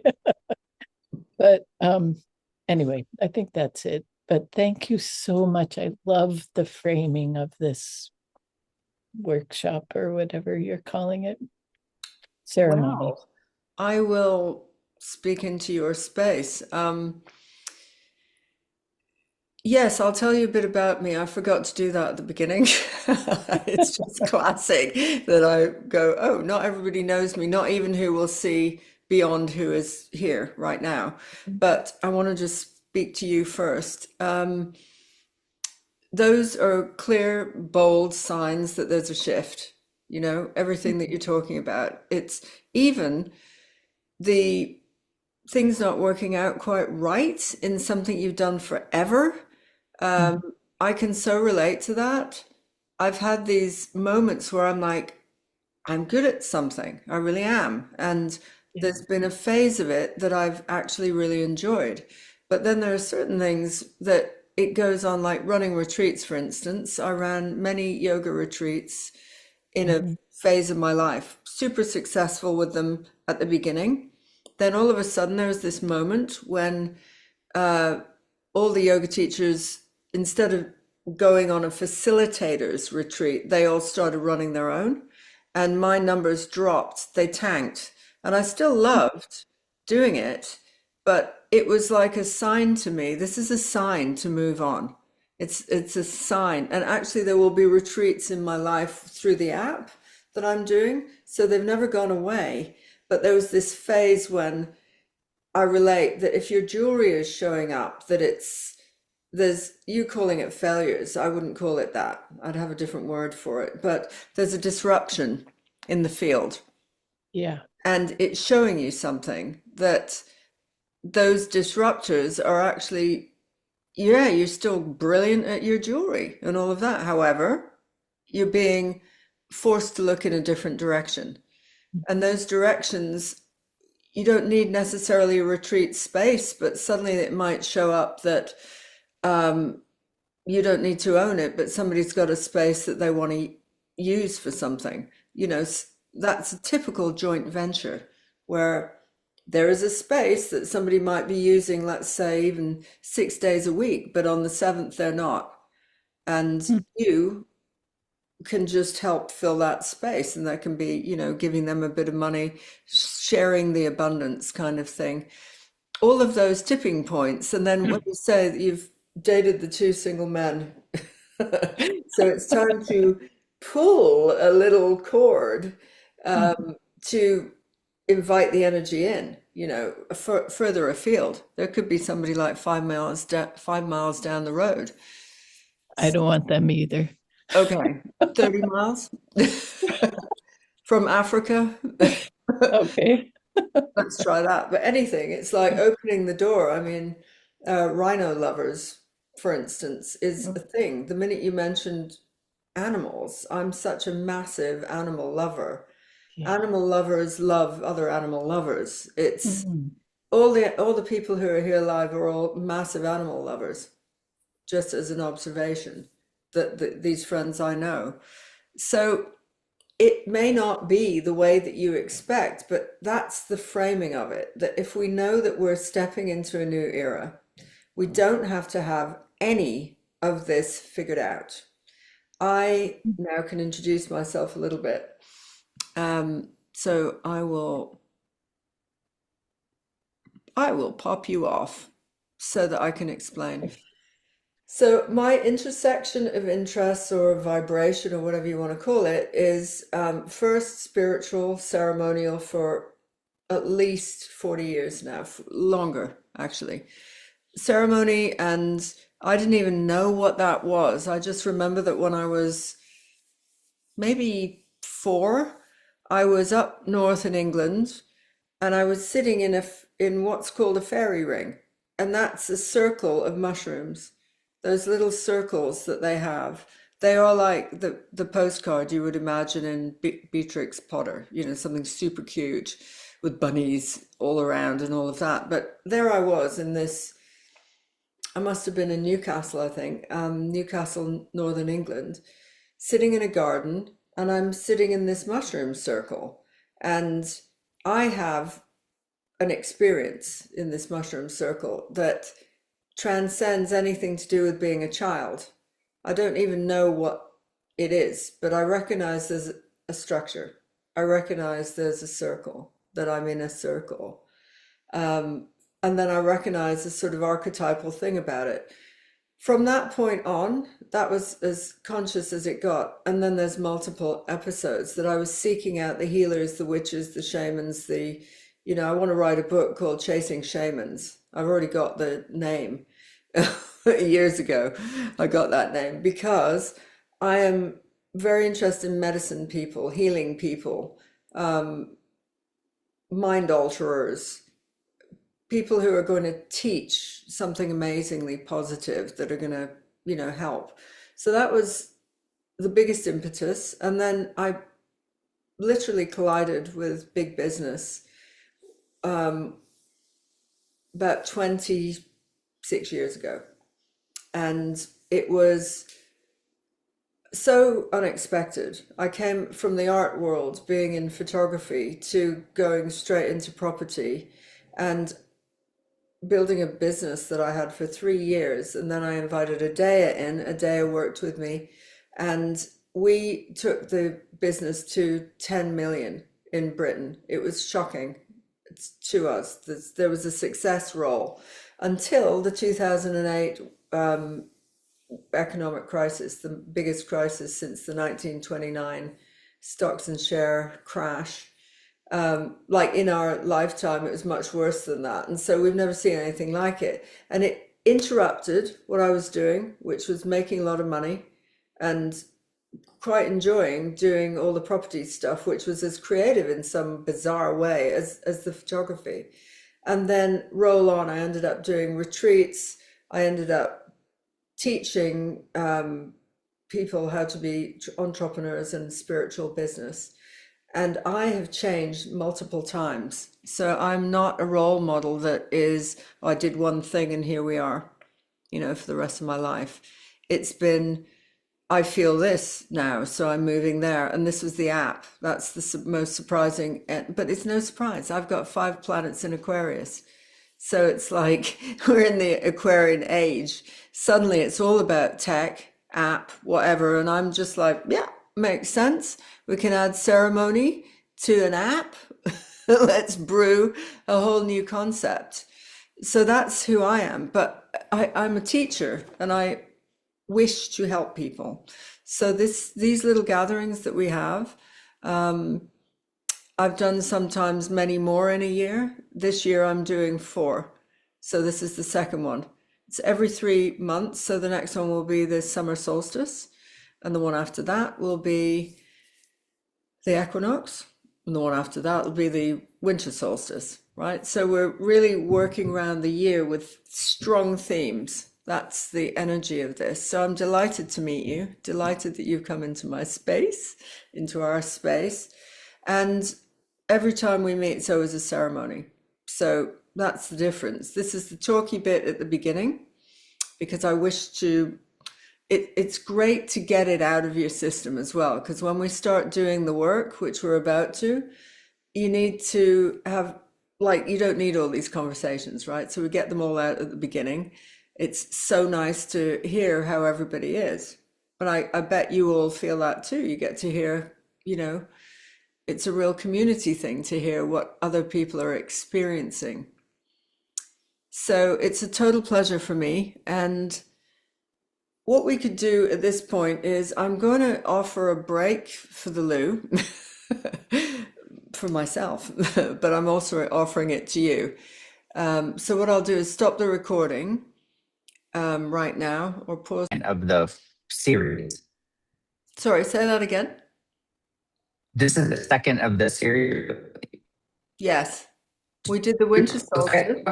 D: But anyway, I think that's it. But thank you so much. I love the framing of this workshop, or whatever you're calling it, ceremony.
A: Wow. I will speak into your space. Yes, I'll tell you a bit about me. I forgot to do that at the beginning. It's just classic that I go, oh, not everybody knows me, not even who will see beyond who is here right now. But I want to just speak to you first. Those are clear, bold signs that there's a shift, everything that you're talking about. It's even the things not working out quite right in something you've done forever. I can so relate to that. I've had these moments where I'm like, I'm good at something. I really am. And there's been a phase of it that I've actually really enjoyed. But then there are certain things that it goes on like running retreats, for instance. I ran many yoga retreats in a phase of my life, super successful with them at the beginning. Then all of a sudden there was this moment when all the yoga teachers, instead of going on a facilitator's retreat, they all started running their own. And my numbers dropped, they tanked. And I still loved doing it, but it was like a sign to me. This is a sign to move on. It's a sign. And actually there will be retreats in my life through the app that I'm doing. So they've never gone away. But there was this phase when I relate that if your jewelry is showing up, that there's you calling it failures. I wouldn't call it that. I'd have a different word for it. But there's a disruption in the field.
D: Yeah.
A: And it's showing you something that those disruptors are actually, yeah, you're still brilliant at your jewelry and all of that. However, you're being forced to look in a different direction. And those directions, you don't need necessarily a retreat space, but suddenly it might show up that you don't need to own it, but somebody's got a space that they want to use for something. That's a typical joint venture where there is a space that somebody might be using, let's say, even 6 days a week, but on the 7th, they're not. And you can just help fill that space. And that can be, giving them a bit of money, sharing the abundance kind of thing. All of those tipping points. And then when you say that you've dated the 2 single men, so it's time to pull a little cord to invite the energy in, further afield. There could be somebody like 5 miles down the road.
D: I don't want them either.
A: Okay, 30 miles from Africa.
D: Okay.
A: Let's try that. But anything, it's like opening the door. I mean, rhino lovers, for instance, is a thing. The minute you mentioned animals, I'm such a massive animal lover.
D: Yeah.
A: Animal lovers love other animal lovers. It's all the people who are here live are all massive animal lovers, just as an observation that these friends I know. So it may not be the way that you expect, but that's the framing of it, that if we know that we're stepping into a new era, we don't have to have any of this figured out. I now can introduce myself a little bit. So I will pop you off so that I can explain. So my intersection of interests or vibration or whatever you want to call it is first spiritual, ceremonial for at least 40 years now, longer actually. Ceremony, and I didn't even know what that was. I just remember that when I was maybe 4, I was up north in England and I was sitting in what's called a fairy ring. And that's a circle of mushrooms. Those little circles that they have, they are like the postcard you would imagine in Beatrix Potter, something super cute with bunnies all around and all of that. But there I was in this, I must have been in Newcastle, I think, Newcastle, Northern England, sitting in a garden, and I'm sitting in this mushroom circle. And I have an experience in this mushroom circle that transcends anything to do with being a child. I don't even know what it is, but I recognize there's a structure. I recognize there's a circle, that I'm in a circle. And then I recognize a sort of archetypal thing about it. From that point on, that was as conscious as it got. And then there's multiple episodes that I was seeking out the healers, the witches, the shamans, I want to write a book called Chasing Shamans. I've already got the name. Years ago, I got that name because I am very interested in medicine people, healing people, mind alterers, people who are going to teach something amazingly positive that are going to, help. So that was the biggest impetus. And then I literally collided with big business about 26 years ago. And it was so unexpected. I came from the art world, being in photography, to going straight into property and building a business that I had for 3 years. And then I invited Adea in. Adea worked with me, and we took the business to 10 million in Britain. It was shocking to us. There was a success roll until the 2008 economic crisis, the biggest crisis since the 1929 stocks and share crash. Like in our lifetime, it was much worse than that. And so we've never seen anything like it. And it interrupted what I was doing, which was making a lot of money and quite enjoying doing all the property stuff, which was as creative in some bizarre way as the photography. And then roll on, I ended up doing retreats. I ended up teaching people how to be entrepreneurs in spiritual business. And I have changed multiple times. So I'm not a role model that is, oh, I did one thing and here we are, for the rest of my life. It's been, I feel this now, so I'm moving there. And this was the app. That's the most surprising, but it's no surprise. I've got 5 planets in Aquarius. So it's like we're in the Aquarian age. Suddenly it's all about tech, app, whatever. And I'm just like, yeah, makes sense. We can add ceremony to an app. Let's brew a whole new concept. So that's who I am. But I'm a teacher and I wish to help people. So these little gatherings that we have, I've done sometimes many more in a year. This year I'm doing 4. So this is the second one. It's every 3 months. So the next one will be the summer solstice. And the one after that will be the equinox. And the one after that will be the winter solstice, right? So we're really working around the year with strong themes. That's the energy of this. So I'm delighted to meet you. Delighted that you've come into my space, into our space. And every time we meet, it's always a ceremony. So that's the difference. This is the talky bit at the beginning, because I wish to, it's great to get it out of your system as well. Because when we start doing the work, which we're about to, you need to have, you don't need all these conversations, right? So we get them all out at the beginning. It's so nice to hear how everybody is. But I bet you all feel that too. You get to hear, it's a real community thing to hear what other people are experiencing. So it's a total pleasure for me. And what we could do at this point is I'm going to offer a break for the loo for myself, but I'm also offering it to you. So what I'll do is stop the recording right now, or pause.
F: Of the series.
A: Sorry, say that again.
F: This is the second of the series.
A: Yes, we did the winter solstice.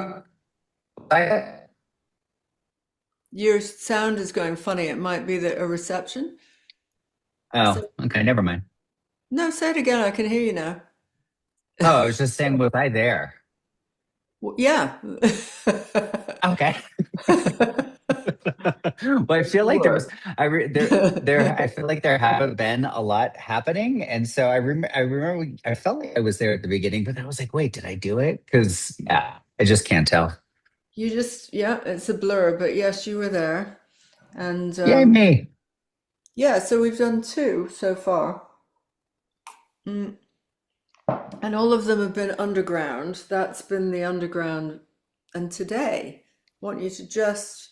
A: Your sound is going funny. It might be a reception.
F: Oh, okay, never mind.
A: No, say it again. I can hear you now.
F: Oh, I was just saying, was I there?
A: Well, yeah.
F: Okay. Well, I feel like I feel like there haven't been a lot happening, and so I remember I felt like I was there at the beginning, but I was like, wait, did I do it? Because I just can't tell.
A: It's a blur, but yes, you were there, and
F: Yay me!
A: Yeah, so we've done 2 so far, and all of them have been underground. That's been the underground, and today I want you to just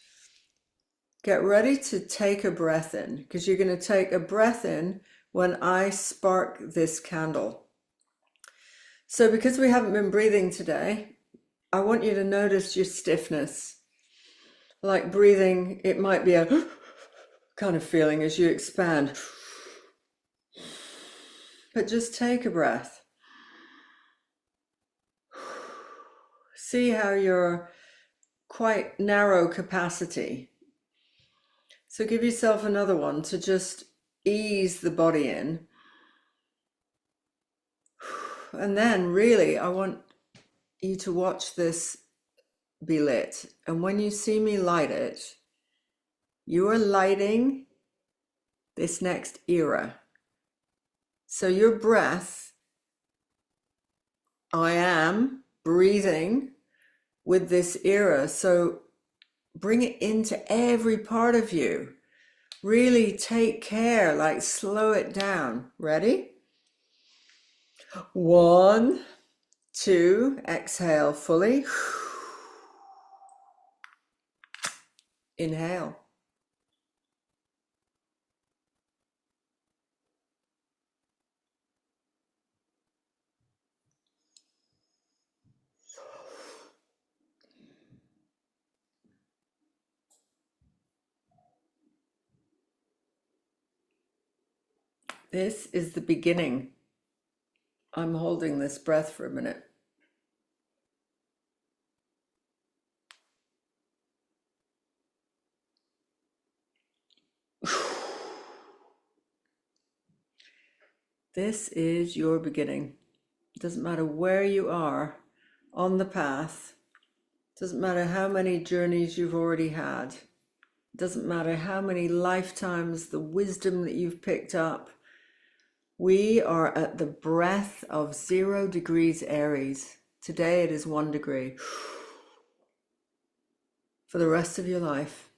A: get ready to take a breath in, because you're going to take a breath in when I spark this candle. So because we haven't been breathing today, I want you to notice your stiffness. Like breathing, it might be a kind of feeling as you expand. But just take a breath. See how you're quite narrow capacity. So give yourself another one to just ease the body in. And then really, I want you to watch this be lit. And when you see me light it, You are lighting this next era. So your breath, I am breathing with this era. So bring it into every part of you. Really take care, like slow it down. Ready? 1, 2, exhale fully. Inhale. This is the beginning. I'm holding this breath for a minute. This is your beginning. It doesn't matter where you are on the path. It doesn't matter how many journeys you've already had. It doesn't matter how many lifetimes, the wisdom that you've picked up. We are at the breath of 0 degrees Aries. Today it is 1 degree. For the rest of your life.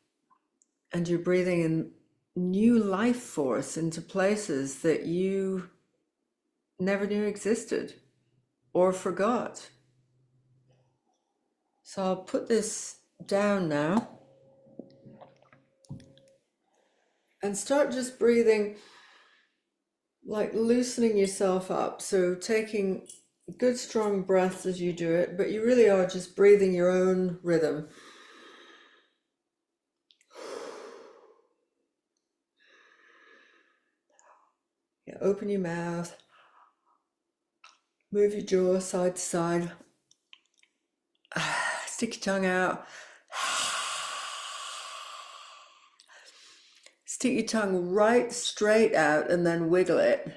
A: And you're breathing in new life force into places that you never knew existed or forgot. So I'll put this down now and start just breathing, like loosening yourself up. So taking good strong breaths as you do it, but you really are just breathing your own rhythm. Yeah, open your mouth, move your jaw side to side, stick your tongue out, stick your tongue right straight out and then wiggle it.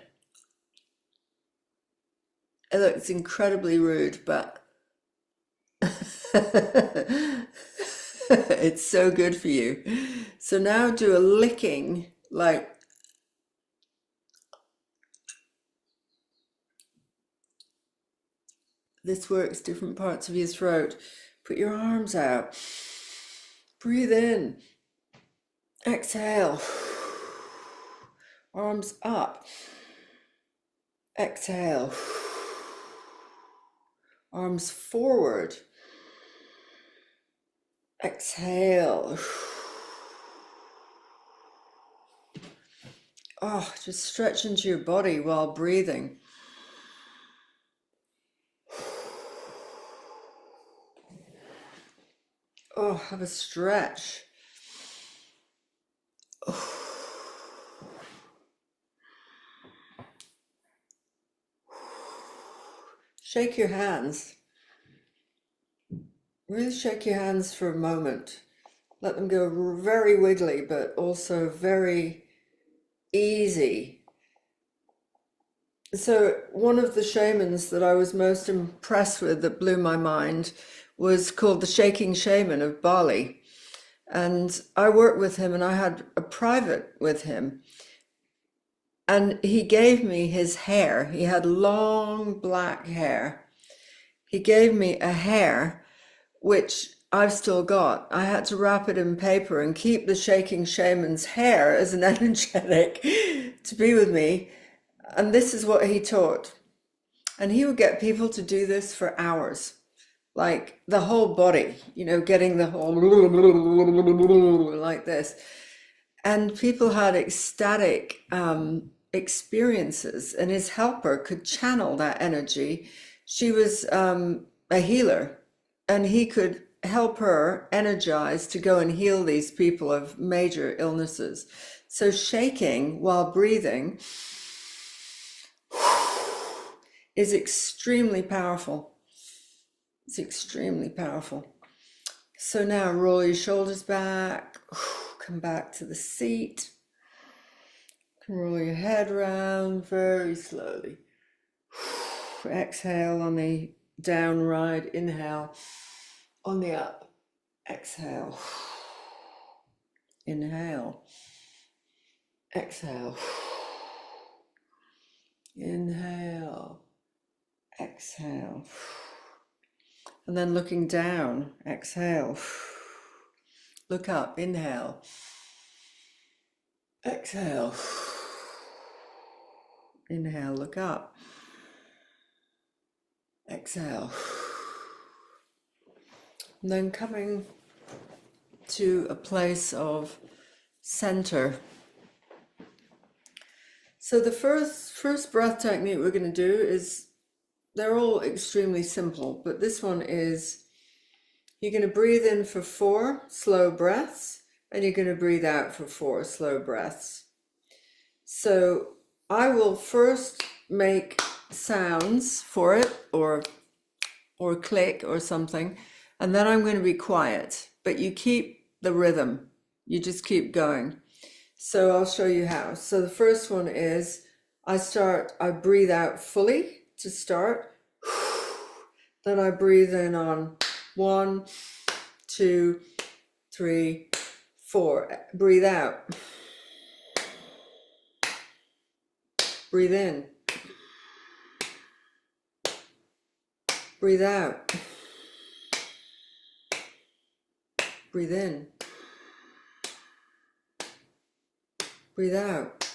A: It looks incredibly rude, but it's so good for you. So now do a licking, like this works different parts of your throat. Put your arms out. Breathe in. Exhale. Arms up. Exhale. Arms forward. Exhale. Oh, just stretch into your body while breathing. Oh, have a stretch. Shake your hands. Really shake your hands for a moment. Let them go very wiggly, but also very easy. So one of the shamans that I was most impressed with, that blew my mind, was called the Shaking Shaman of Bali. And I worked with him and I had a private with him. And he gave me his hair. He had long black hair. He gave me a hair, which I've still got. I had to wrap it in paper and keep the Shaking Shaman's hair as an energetic to be with me. And this is what he taught. And he would get people to do this for hours, like the whole body, you know, getting the whole like this. And people had ecstatic experiences, and his helper could channel that energy. She was a healer, and he could help her energize to go and heal these people of major illnesses. So shaking while breathing is extremely powerful. It's extremely powerful. So now roll your shoulders back, come back to the seat. Roll your head around very slowly. Exhale on the down ride, inhale on the up, exhale. Inhale. Exhale. Inhale. Exhale. And then looking down, exhale. Look up, inhale. Exhale. Inhale, look up. Exhale. And then coming to a place of center. So the first breath technique we're going to do is, they're all extremely simple, but this one is, you're going to breathe in for 4 slow breaths, and you're going to breathe out for 4 slow breaths. So I will first make sounds for it, or click or something, and then I'm going to be quiet, but you keep the rhythm. You just keep going. So I'll show you how. So the first one is, I breathe out fully to start. Then I breathe in on 1, 2, 3, 4. Breathe out. Breathe in. Breathe out. Breathe in. Breathe out.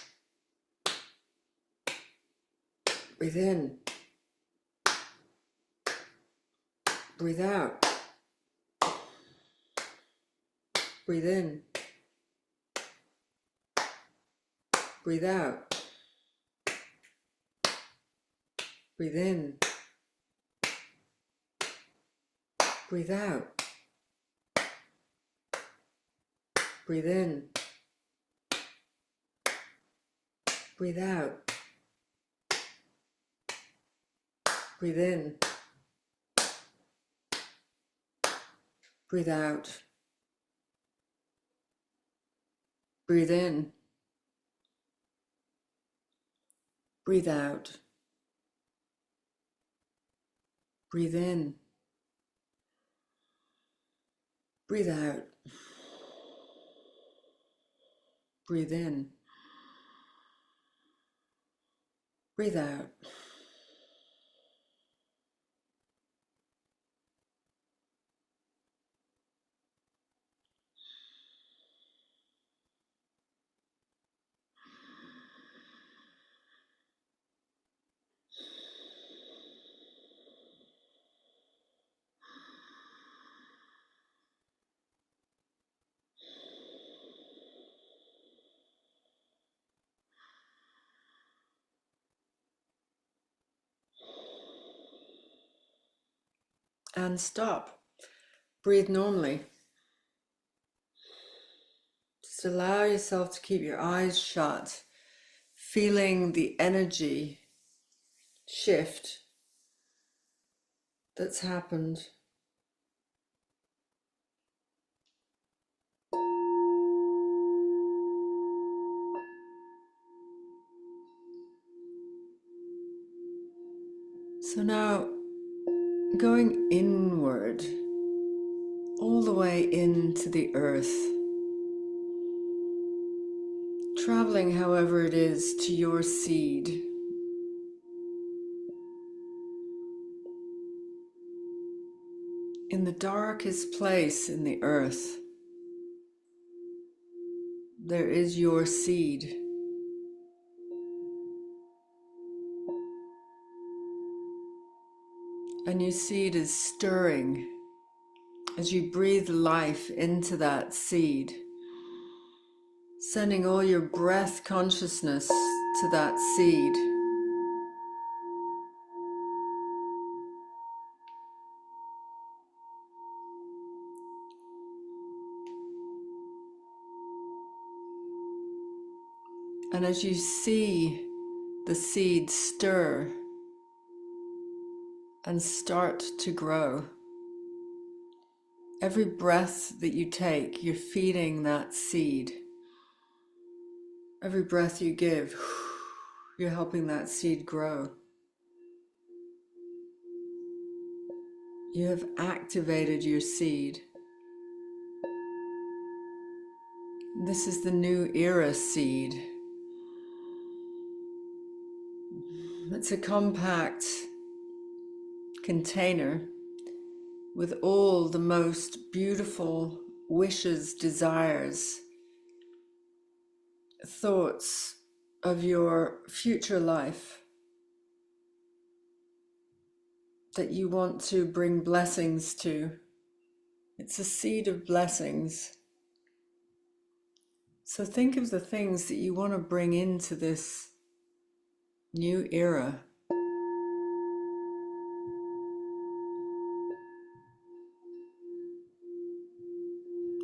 A: Breathe in. Breathe out. Breathe in. Breathe out. Breathe in. Breathe out. Breathe in. Breathe out. Breathe in. Breathe out. Breathe in. Breathe out. Breathe in. Breathe out. Breathe in. Breathe out. And stop. Breathe normally. Just allow yourself to keep your eyes shut, feeling the energy shift that's happened. So now, going inward, all the way into the earth, traveling however it is to your seed. In the darkest place in the earth, there is your seed. And your seed is stirring as you breathe life into that seed, sending all your breath consciousness to that seed. And as you see the seed stir and start to grow, every breath that you take, you're feeding that seed. Every breath you give, you're helping that seed grow. You have activated your seed. This is the new era seed. It's a compact container with all the most beautiful wishes, desires, thoughts of your future life that you want to bring blessings to. It's a seed of blessings. So think of the things that you want to bring into this new era.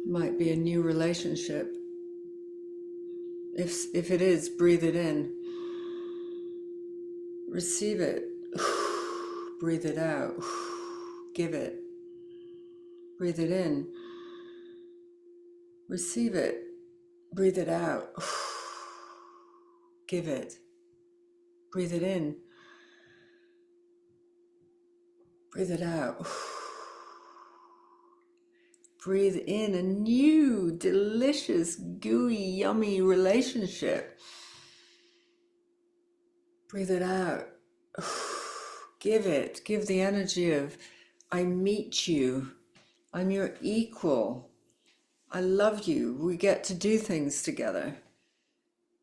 A: Might be a new relationship. If it is, breathe it in. Receive it. Breathe it out. Give it. Breathe it in. Receive it. Breathe it out. Give it. Breathe it in. Breathe it out. Breathe in a new, delicious, gooey, yummy relationship. Breathe it out. Give it. Give the energy of, I meet you. I'm your equal. I love you. We get to do things together.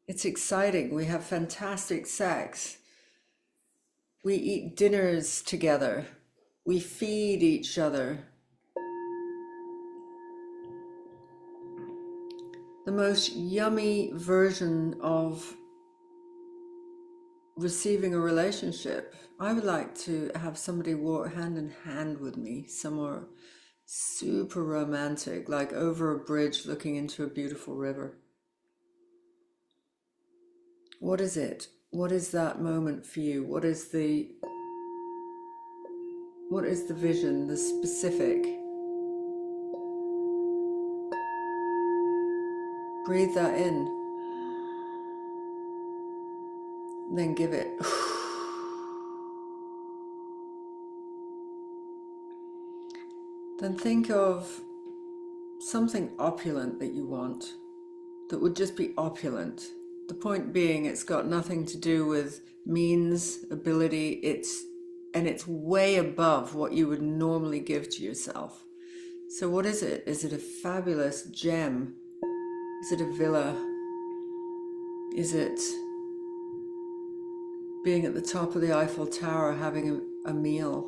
A: It's exciting. We have fantastic sex. We eat dinners together. We feed each other. The most yummy version of receiving a relationship. I would like to have somebody walk hand in hand with me somewhere super romantic, like over a bridge looking into a beautiful river. What is it? What is that moment for you? What is the vision, the specific? Breathe that in. Then give it. Then think of something opulent that you want, that would just be opulent. The point being, it's got nothing to do with means, ability, it's way above what you would normally give to yourself. So what is it? Is it a fabulous gem? Is it a villa? Is it being at the top of the Eiffel Tower having a meal,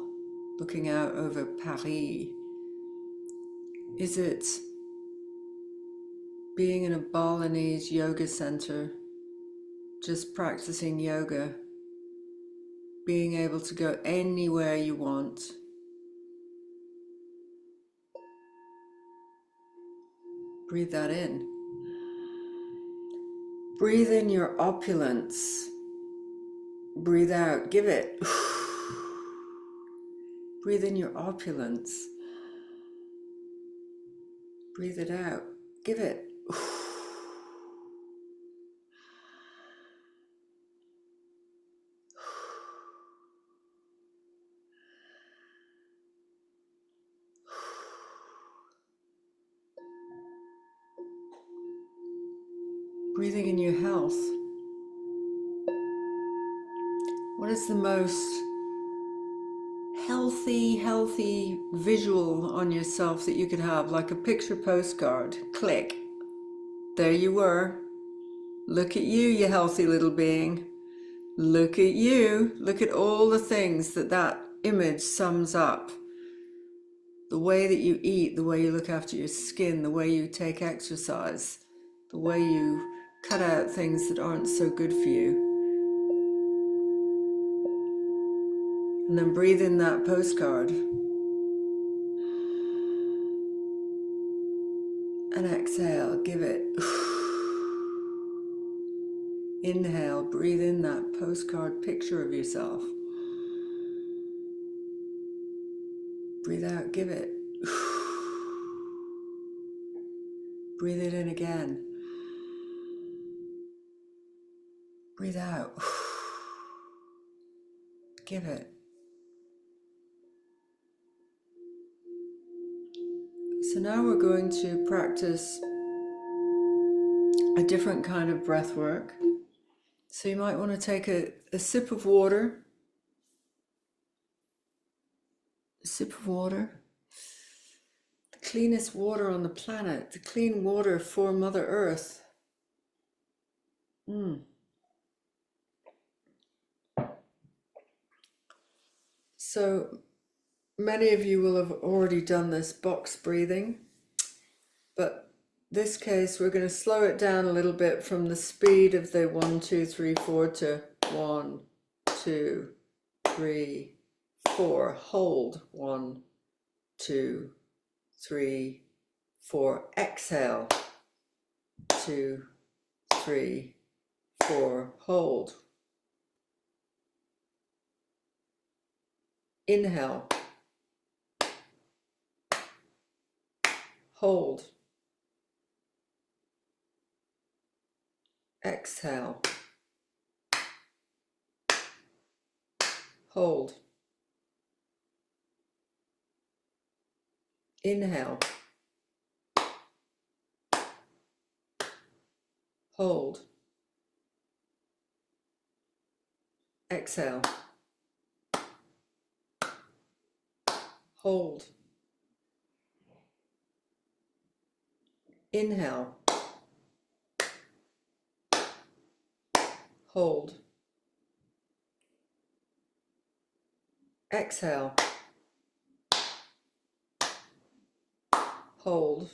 A: looking out over Paris? Is it being in a Balinese yoga center, just practicing yoga, being able to go anywhere you want? Breathe that in. Breathe in your opulence. Breathe out. Give it. Breathe in your opulence. Breathe it out. Give it. Breathing in your health. What is the most healthy visual on yourself that you could have, like a picture postcard? Click. There you were. Look at you, you healthy little being. Look at you. Look at all the things that image sums up. The way that you eat, the way you look after your skin, the way you take exercise, the way you cut out things that aren't so good for you. And then breathe in that postcard. And exhale, give it. Inhale, breathe in that postcard picture of yourself. Breathe out, give it. Breathe it in again. Breathe out. Give it. So now we're going to practice a different kind of breath work. So you might want to take a sip of water, the cleanest water on the planet, the clean water for Mother Earth. So many of you will have already done this box breathing, but this case we're going to slow it down a little bit from the speed of the 1, 2, 3, 4 to 1, 2, 3, 4. Hold 1, 2, 3, 4. Exhale 2, 3, 4. Hold. Inhale. Hold. Exhale. Hold. Inhale. Hold. Exhale. Hold. Inhale. Hold. Exhale. Hold.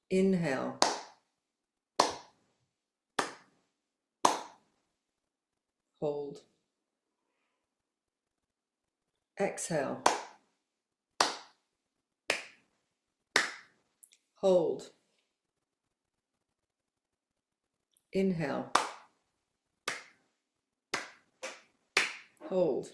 A: Inhale. Hold. Exhale. Hold. Inhale. Hold.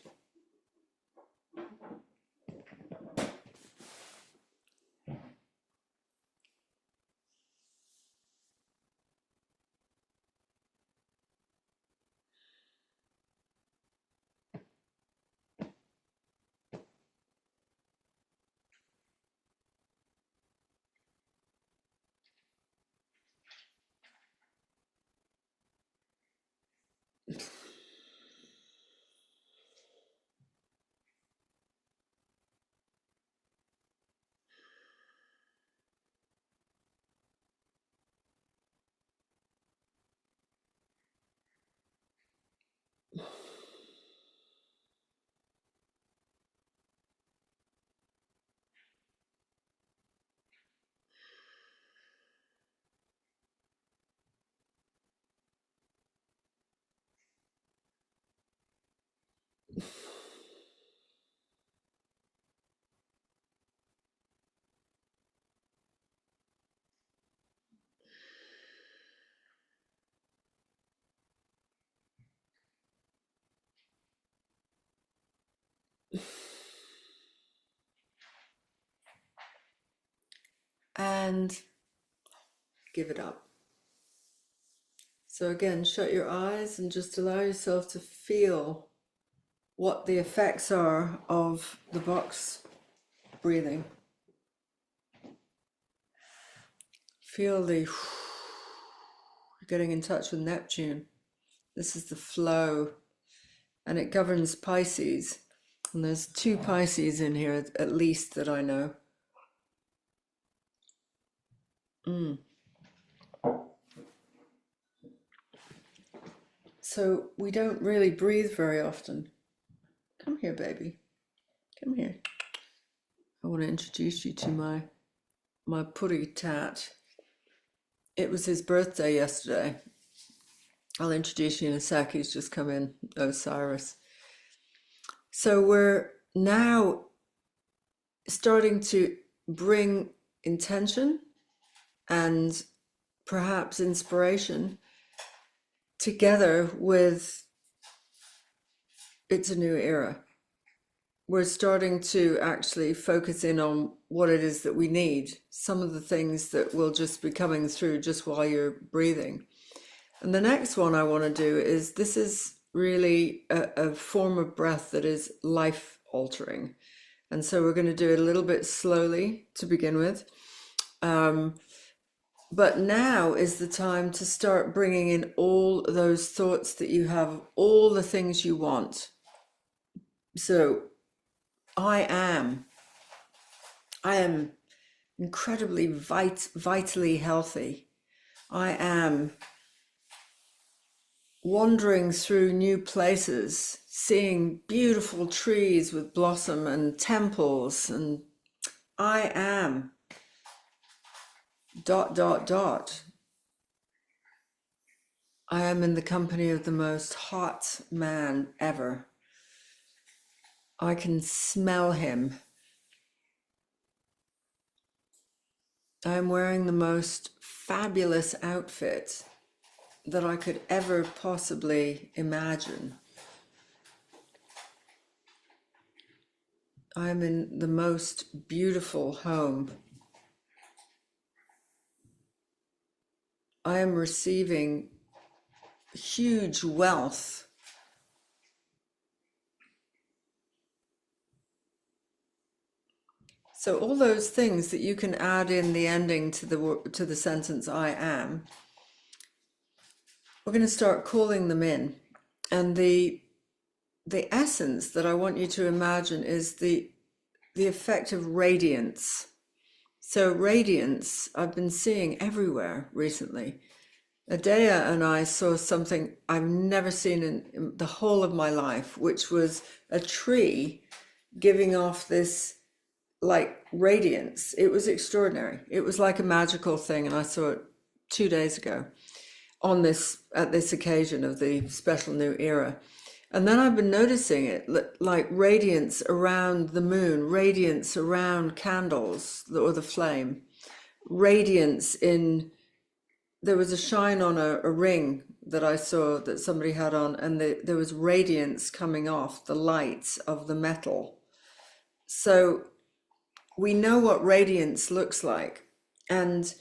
A: And give it up. So again, shut your eyes and just allow yourself to feel what the effects are of the box breathing. Feel the getting in touch with Neptune. This is the flow, and it governs Pisces. And there's 2 Pisces in here at least that I know. So we don't really breathe very often. Come here, baby. Come here. I want to introduce you to my putty tat. It was his birthday yesterday. I'll introduce you in a sec. He's just come in, Osiris. So we're now starting to bring intention and perhaps inspiration together with it's a new era. We're starting to actually focus in on what it is that we need, some of the things that will just be coming through just while you're breathing. And the next one I want to do is, this is really a form of breath that is life altering. And so we're going to do it a little bit slowly to begin with. But now is the time to start bringing in all those thoughts that you have, all the things you want. So I am incredibly vitally healthy. I am wandering through new places, seeing beautiful trees with blossom and temples, and I am ... I am in the company of the most hot man ever. I can smell him. I am wearing the most fabulous outfit that I could ever possibly imagine. I am in the most beautiful home. I am receiving huge wealth. So all those things that you can add in the ending to the sentence I am, we're going to start calling them in. And the essence that I want you to imagine is the effect of radiance. So radiance, I've been seeing everywhere recently. Adea and I saw something I've never seen in the whole of my life, which was a tree giving off this like radiance. It was extraordinary. It was like a magical thing, and I saw it 2 days ago at this occasion of the special new era. And then I've been noticing it like radiance around the moon, radiance around candles or the flame, radiance in... There was a shine on a ring that I saw that somebody had on, and there was radiance coming off the lights of the metal. So we know what radiance looks like. And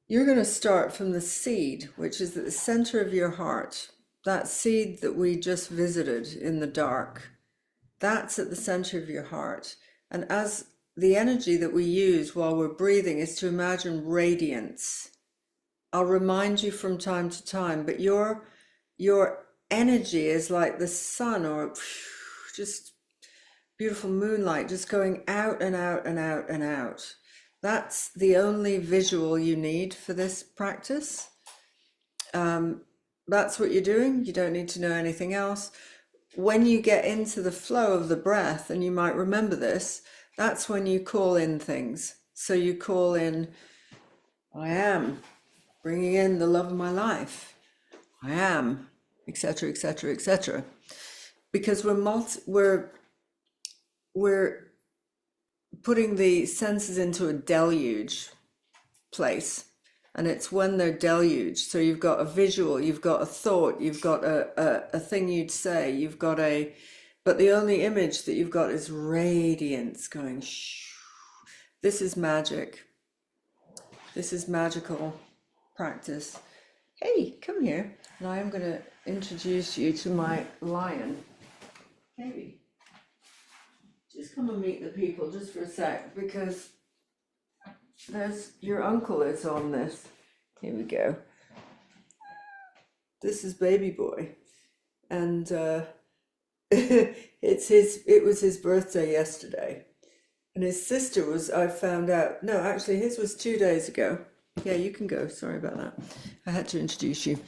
A: you're going to start from the seed, which is at the center of your heart. That seed that we just visited in the dark, that's at the center of your heart. And as the energy that we use while we're breathing is to imagine radiance. I'll remind you from time to time, but your energy is like the sun, or just beautiful moonlight, just going out and out and out and out. That's the only visual you need for this practice. That's what you're doing. You don't need to know anything else. When you get into the flow of the breath, and you might remember this, that's when you call in things. So you call in, I am, bringing in the love of my life. I am, etc., etc., etc. Because we're putting the senses into a deluge place, and it's when they're deluged. So you've got a visual, you've got a thought, you've got a thing you'd say, but the only image that you've got is radiance going shh. This is magic. This is magical practice. Hey, come here. And I am going to introduce you to my lion. Baby, just come and meet the people just for a sec, because your uncle is on this. Here we go. This is baby boy, and it was his birthday yesterday, and his sister was, I found out, no, actually his was 2 days ago. Yeah, you can go. Sorry about that. I had to introduce you.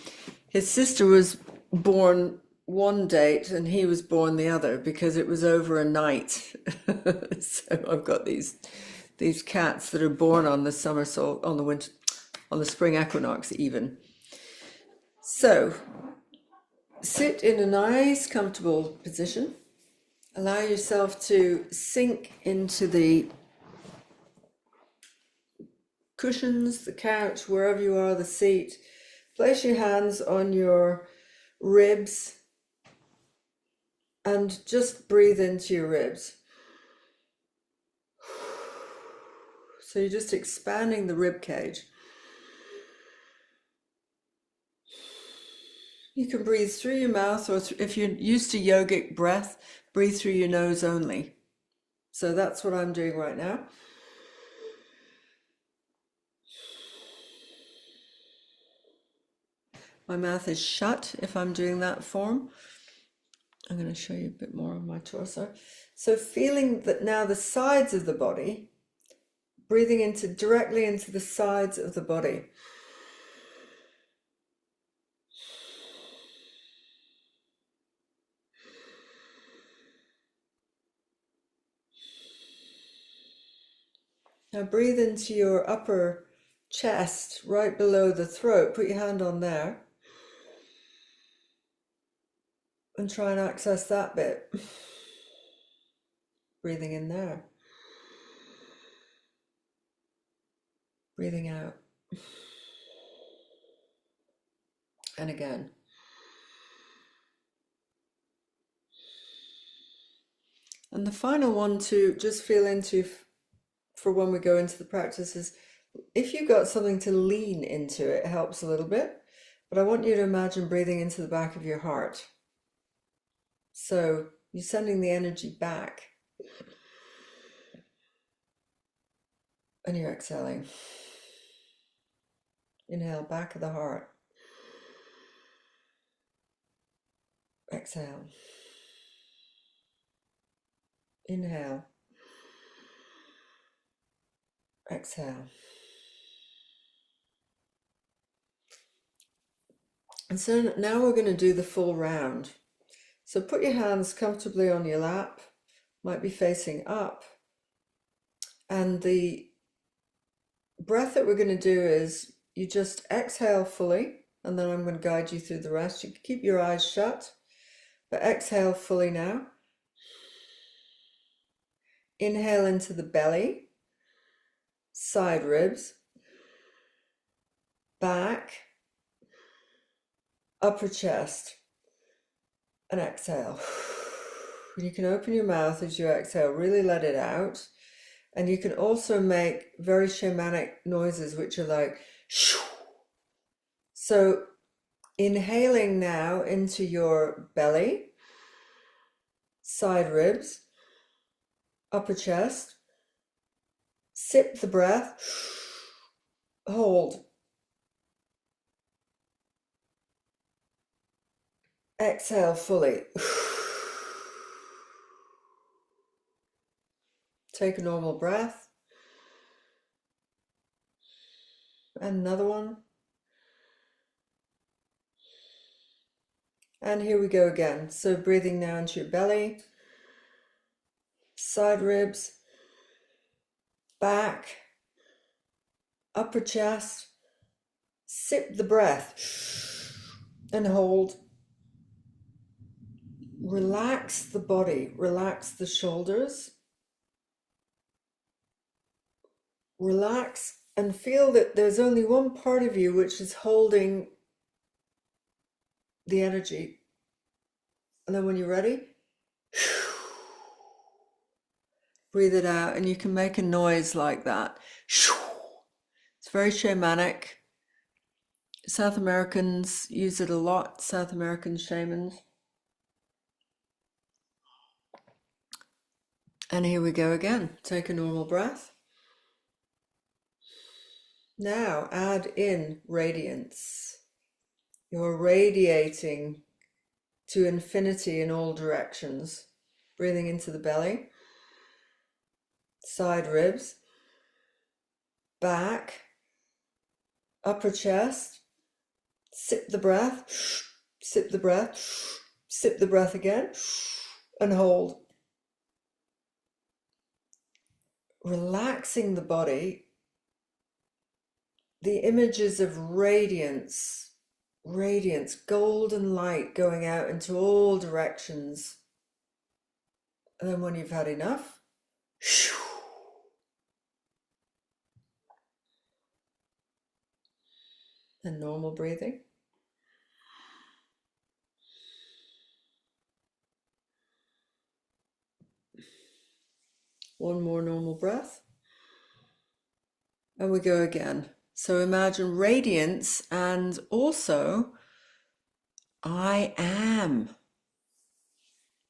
A: His sister was born one date and he was born the other, because it was over a night. So I've got these cats that are born on the summer on the spring equinox even. So sit in a nice comfortable position. Allow yourself to sink into the cushions, the couch, wherever you are, the seat. Place your hands on your ribs and just breathe into your ribs. So you're just expanding the rib cage. You can breathe through your mouth, or if you're used to yogic breath, breathe through your nose only. So that's what I'm doing right now. My mouth is shut if I'm doing that form. I'm going to show you a bit more of my torso. So feeling that now the sides of the body, breathing into directly into the sides of the body. Now breathe into your upper chest, right below the throat. Put your hand on there. And try and access that bit. Breathing in there. Breathing out. And again. And the final one to just feel into for when we go into the practice is if you've got something to lean into, it helps a little bit. But I want you to imagine breathing into the back of your heart. So you're sending the energy back. And you're exhaling. Inhale, back of the heart. Exhale. Inhale. Exhale. And so now we're going to do the full round. So put your hands comfortably on your lap, might be facing up. And the breath that we're going to do is you just exhale fully, and then I'm going to guide you through the rest. You can keep your eyes shut, but exhale fully now. Inhale into the belly, side ribs, back, upper chest, and exhale. You can open your mouth as you exhale, really let it out. And you can also make very shamanic noises, which are like shoo. So inhaling now into your belly, side ribs, upper chest, sip the breath, hold. Exhale fully. Take a normal breath. And another one. And here we go again. So breathing now into your belly, side ribs, back, upper chest. Sip the breath and hold. Relax the body, relax the shoulders. Relax and feel that there's only one part of you which is holding the energy. And then when you're ready, breathe it out, and you can make a noise like that. It's very shamanic. South Americans use it a lot, South American shamans. And here we go again. Take a normal breath. Now add in radiance. You're radiating to infinity in all directions. Breathing into the belly, side ribs, back, upper chest. Sip the breath, sip the breath, sip the breath again, and hold. Relaxing the body. The images of radiance, golden light going out into all directions. And then when you've had enough, and normal breathing. One more normal breath. And we go again. So imagine radiance and also I am.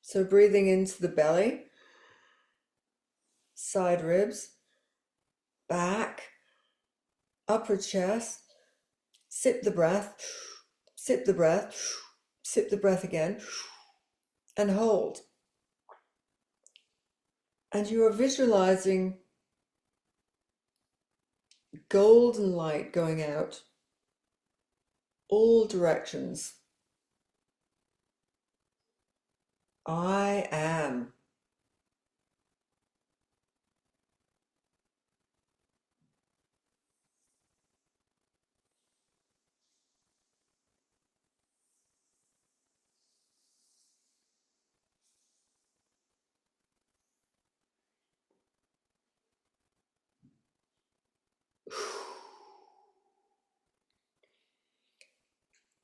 A: So breathing into the belly, side ribs, back, upper chest. Sip the breath, Sip the breath, sip the breath again, and hold. And you are visualizing golden light going out all directions. I am.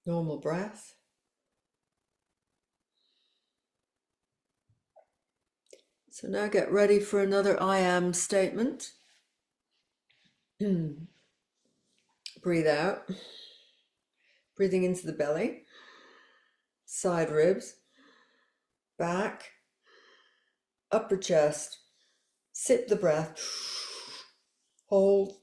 A: Normal breath. So now get ready for another I am statement. Breathe out. Breathing into the belly, side ribs, back, upper chest. Sip the breath. Hold.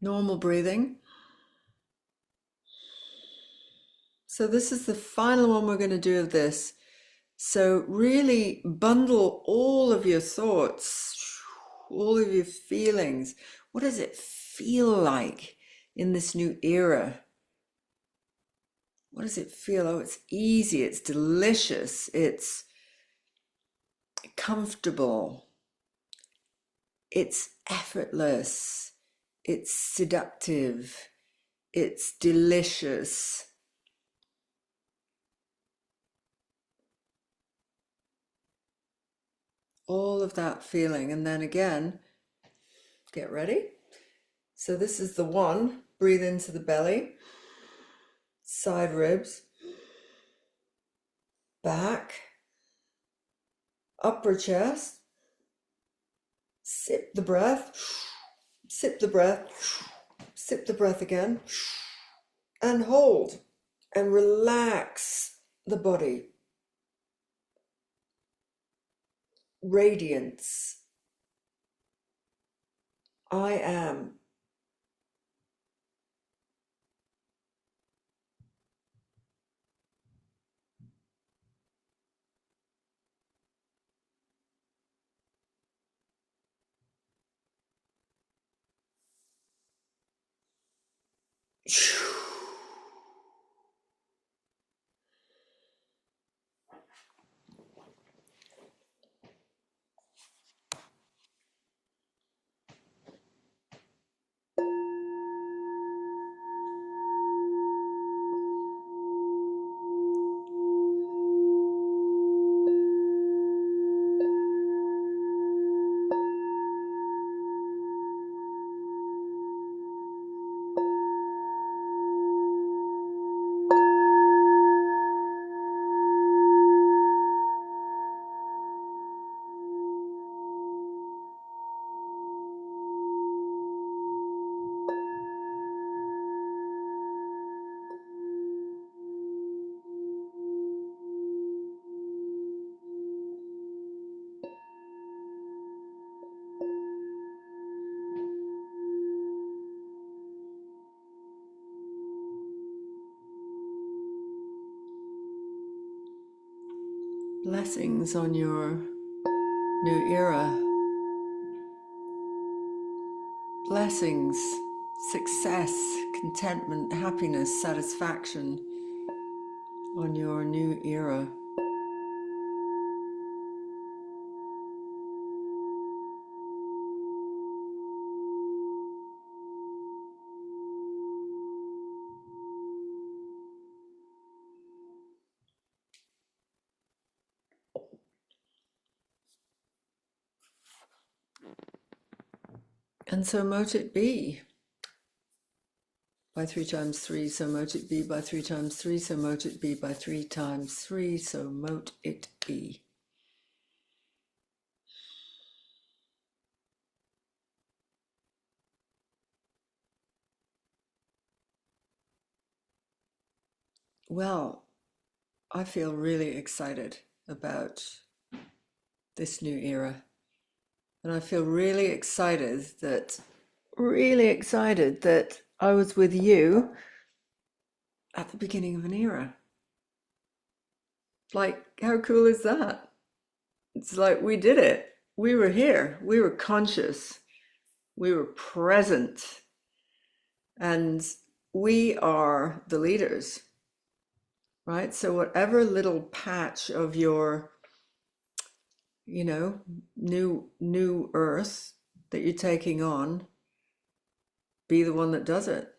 A: Normal breathing. So this is the final one we're going to do of this. So really bundle all of your thoughts, all of your feelings. What does it feel like in this new era? What does it feel? Oh, it's easy, it's delicious, it's comfortable, it's effortless, it's seductive, it's delicious. All of that feeling. And then again, get ready. So this is the one. Breathe into the belly, side ribs, back, upper chest. Sip the breath, sip the breath, sip the breath again, and hold and relax the body. Radiance. I am. Blessings on your new era. Blessings, success, contentment, happiness, satisfaction on your new era. And so mote it be by 3 times 3, so mote it be by 3 times 3, so mote it be by 3 times 3, so mote it be. Well, I feel really excited about this new era. And I feel really excited that I was with you at the beginning of an era. Like, how cool is that? It's like we did it. We were here. We were conscious. We were present. And we are the leaders, right? So whatever little patch of your, new earth that you're taking on, be the one that does it.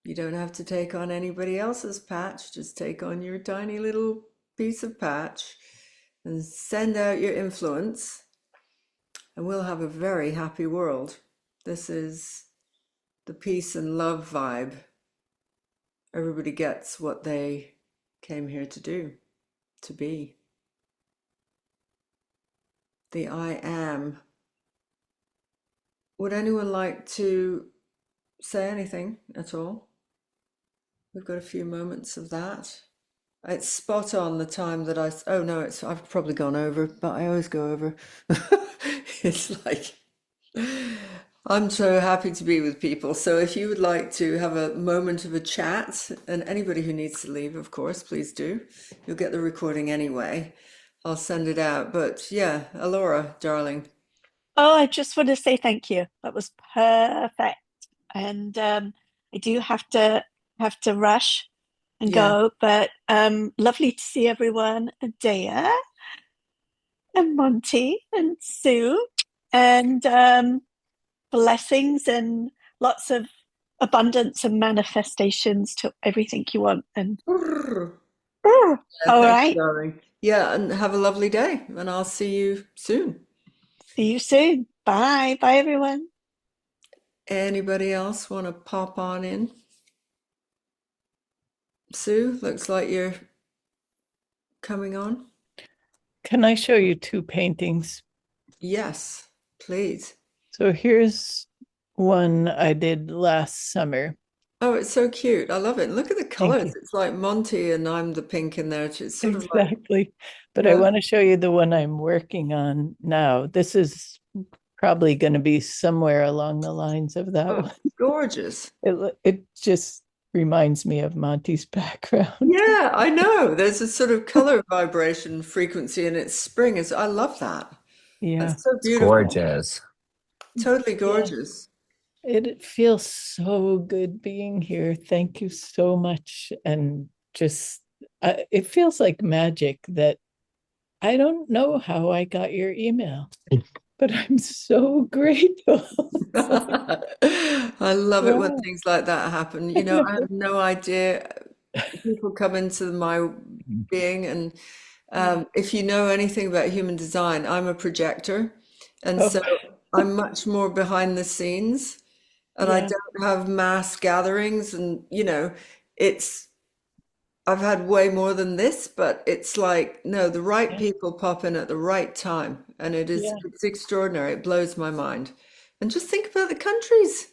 A: You don't have to take on anybody else's patch. Just take on your tiny little piece of patch and send out your influence, and we'll have a very happy world. This is the peace and love vibe. Everybody gets what they came here to do, to be. The I am. Would anyone like to say anything at all? We've got a few moments of that. It's spot on the time that oh no, I've probably gone over, but I always go over. It's like, I'm so happy to be with people. So if you would like to have a moment of a chat, and anybody who needs to leave, of course, please do. You'll get the recording anyway. I'll send it out. But yeah, Alora, darling.
C: Oh, I just want to say thank you. That was perfect. And I do have to rush and
A: Yeah.
C: go, but lovely to see everyone. Dea and Monty and Sue, and blessings and lots of abundance and manifestations to everything you want. And
A: Yeah,
C: all
A: thank you,
C: right,
A: darling. Yeah, and have a lovely day, and I'll see you soon.
C: see you soon. Bye. Bye, everyone.
A: Anybody else want to pop on in? Sue, looks like you're coming on.
D: Can I show you two paintings?
A: Yes, please.
D: So here's one I did last summer.
A: Oh, it's so cute. I love it. Look at the
D: Thank
A: colors.
D: you.
A: It's like Monty and I'm the pink in there. It's sort of like,
D: Exactly. But I
A: yeah.
D: want to show you the one I'm working on now. This is probably going to be somewhere along the lines of that
A: Oh,
D: one.
A: gorgeous.
D: It just reminds me of Monty's background.
A: Yeah, I know. There's a sort of color vibration frequency and it's spring. I love that.
D: Yeah.
A: That's so
F: It's
A: beautiful.
F: gorgeous.
A: Totally gorgeous.
D: It feels so good being here. Thank you so much. And just, it feels like magic that I don't know how I got your email, but I'm so grateful.
A: I love it when
D: Wow.
A: things like that happen. You know, I have no idea. People come into my being, and if you know anything about human design, I'm a projector, and
D: Oh,
A: so I'm much more behind the scenes, and I
D: yeah.
A: don't have mass gatherings, and it's I've had way more than this, but it's like, no, the right
D: Yeah.
A: people pop in at the right time, and
D: Yeah.
A: it's extraordinary. It blows my mind. And just think about the countries.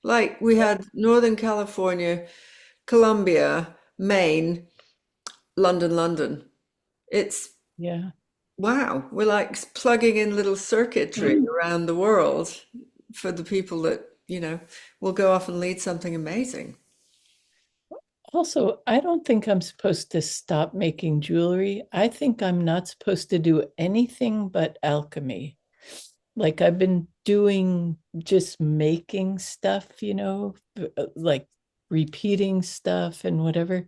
A: Like we had Northern California, Colombia, Maine, London. It's
D: Yeah.
A: wow. We're like plugging in little circuitry around the world for the people that, will go off and lead something amazing.
D: Also, I don't think I'm supposed to stop making jewelry. I think I'm not supposed to do anything but alchemy. Like I've been doing just making stuff, like repeating stuff and whatever.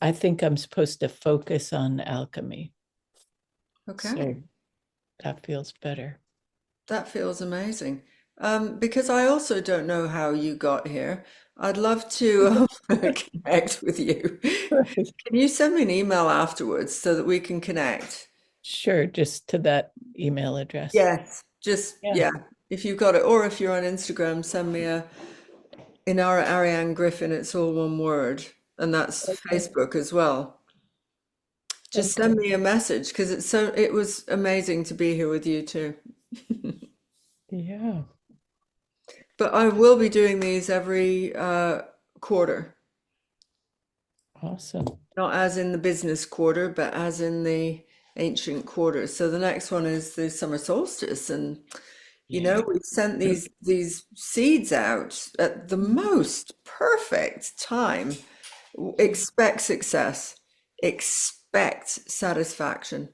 D: I think I'm supposed to focus on alchemy.
A: Okay.
D: So that feels better.
A: That feels amazing. Because I also don't know how you got here. I'd love to connect with you. Can you send me an email afterwards so that we can connect?
D: Sure, just to that email address.
A: Yes, just
D: Yeah.
A: if you've got it, or if you're on Instagram, send me a Inarra Griffyn. It's all one word, and that's Facebook as well. Just send me a message because it was amazing to be here with you too.
D: Yeah.
A: But I will be doing these every quarter.
D: Awesome.
A: Not as in the business quarter, but as in the ancient quarter. So the next one is the summer solstice, and we've sent these seeds out at the most perfect time. Expect success. Expect satisfaction.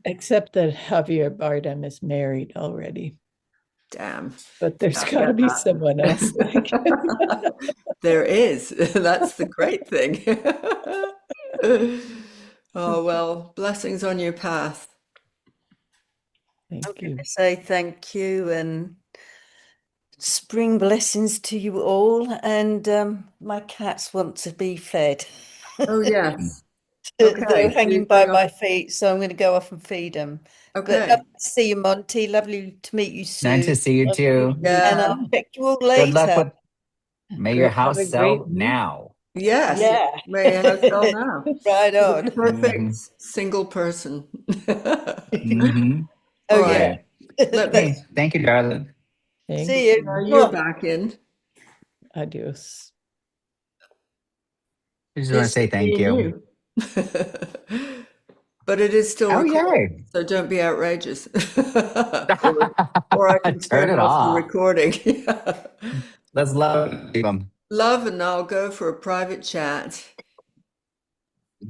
D: Except that Javier Bardem is married already.
A: Damn.
D: But there's
A: Yeah,
D: got to be
A: that.
D: someone else.
A: There is. That's the great thing. Oh, well, blessings on your path.
D: Thank
B: I'm going
D: you.
B: to say thank you and spring blessings to you all. And my cats want to be fed.
A: Oh, yes.
B: They're
A: Okay.
B: hanging by my feet, so I'm going to go off and feed them. But
A: Okay.
B: lovely to see you, Monty. Lovely to meet you, Sue.
F: Nice to see you too.
B: And I'll check you all
F: Good luck
B: later.
F: with. May your
D: Great. Have
F: house
D: a
F: sell
D: great week.
F: now.
A: Yes.
B: Yeah.
A: May I sell now?
B: Right
A: You're
B: on.
A: the perfect
F: Mhm.
A: single person.
F: Mhm.
B: Oh,
A: All
B: yeah.
F: Right.
A: Let
F: Hey,
A: me
F: thank you, darling.
D: Thank
B: See you.
A: now you're
B: Mwah.
A: back in.
D: Adios.
F: I just want to
A: It's
F: say
A: just
F: thank
A: me and
F: you.
A: you. But it is still
F: Oh,
A: recording,
F: yay.
A: so don't be outrageous. Or I can
F: Turn
A: turn
F: it
A: off the
F: off.
A: recording. Yeah.
F: Let's love them.
A: Love, and I'll go for a private chat.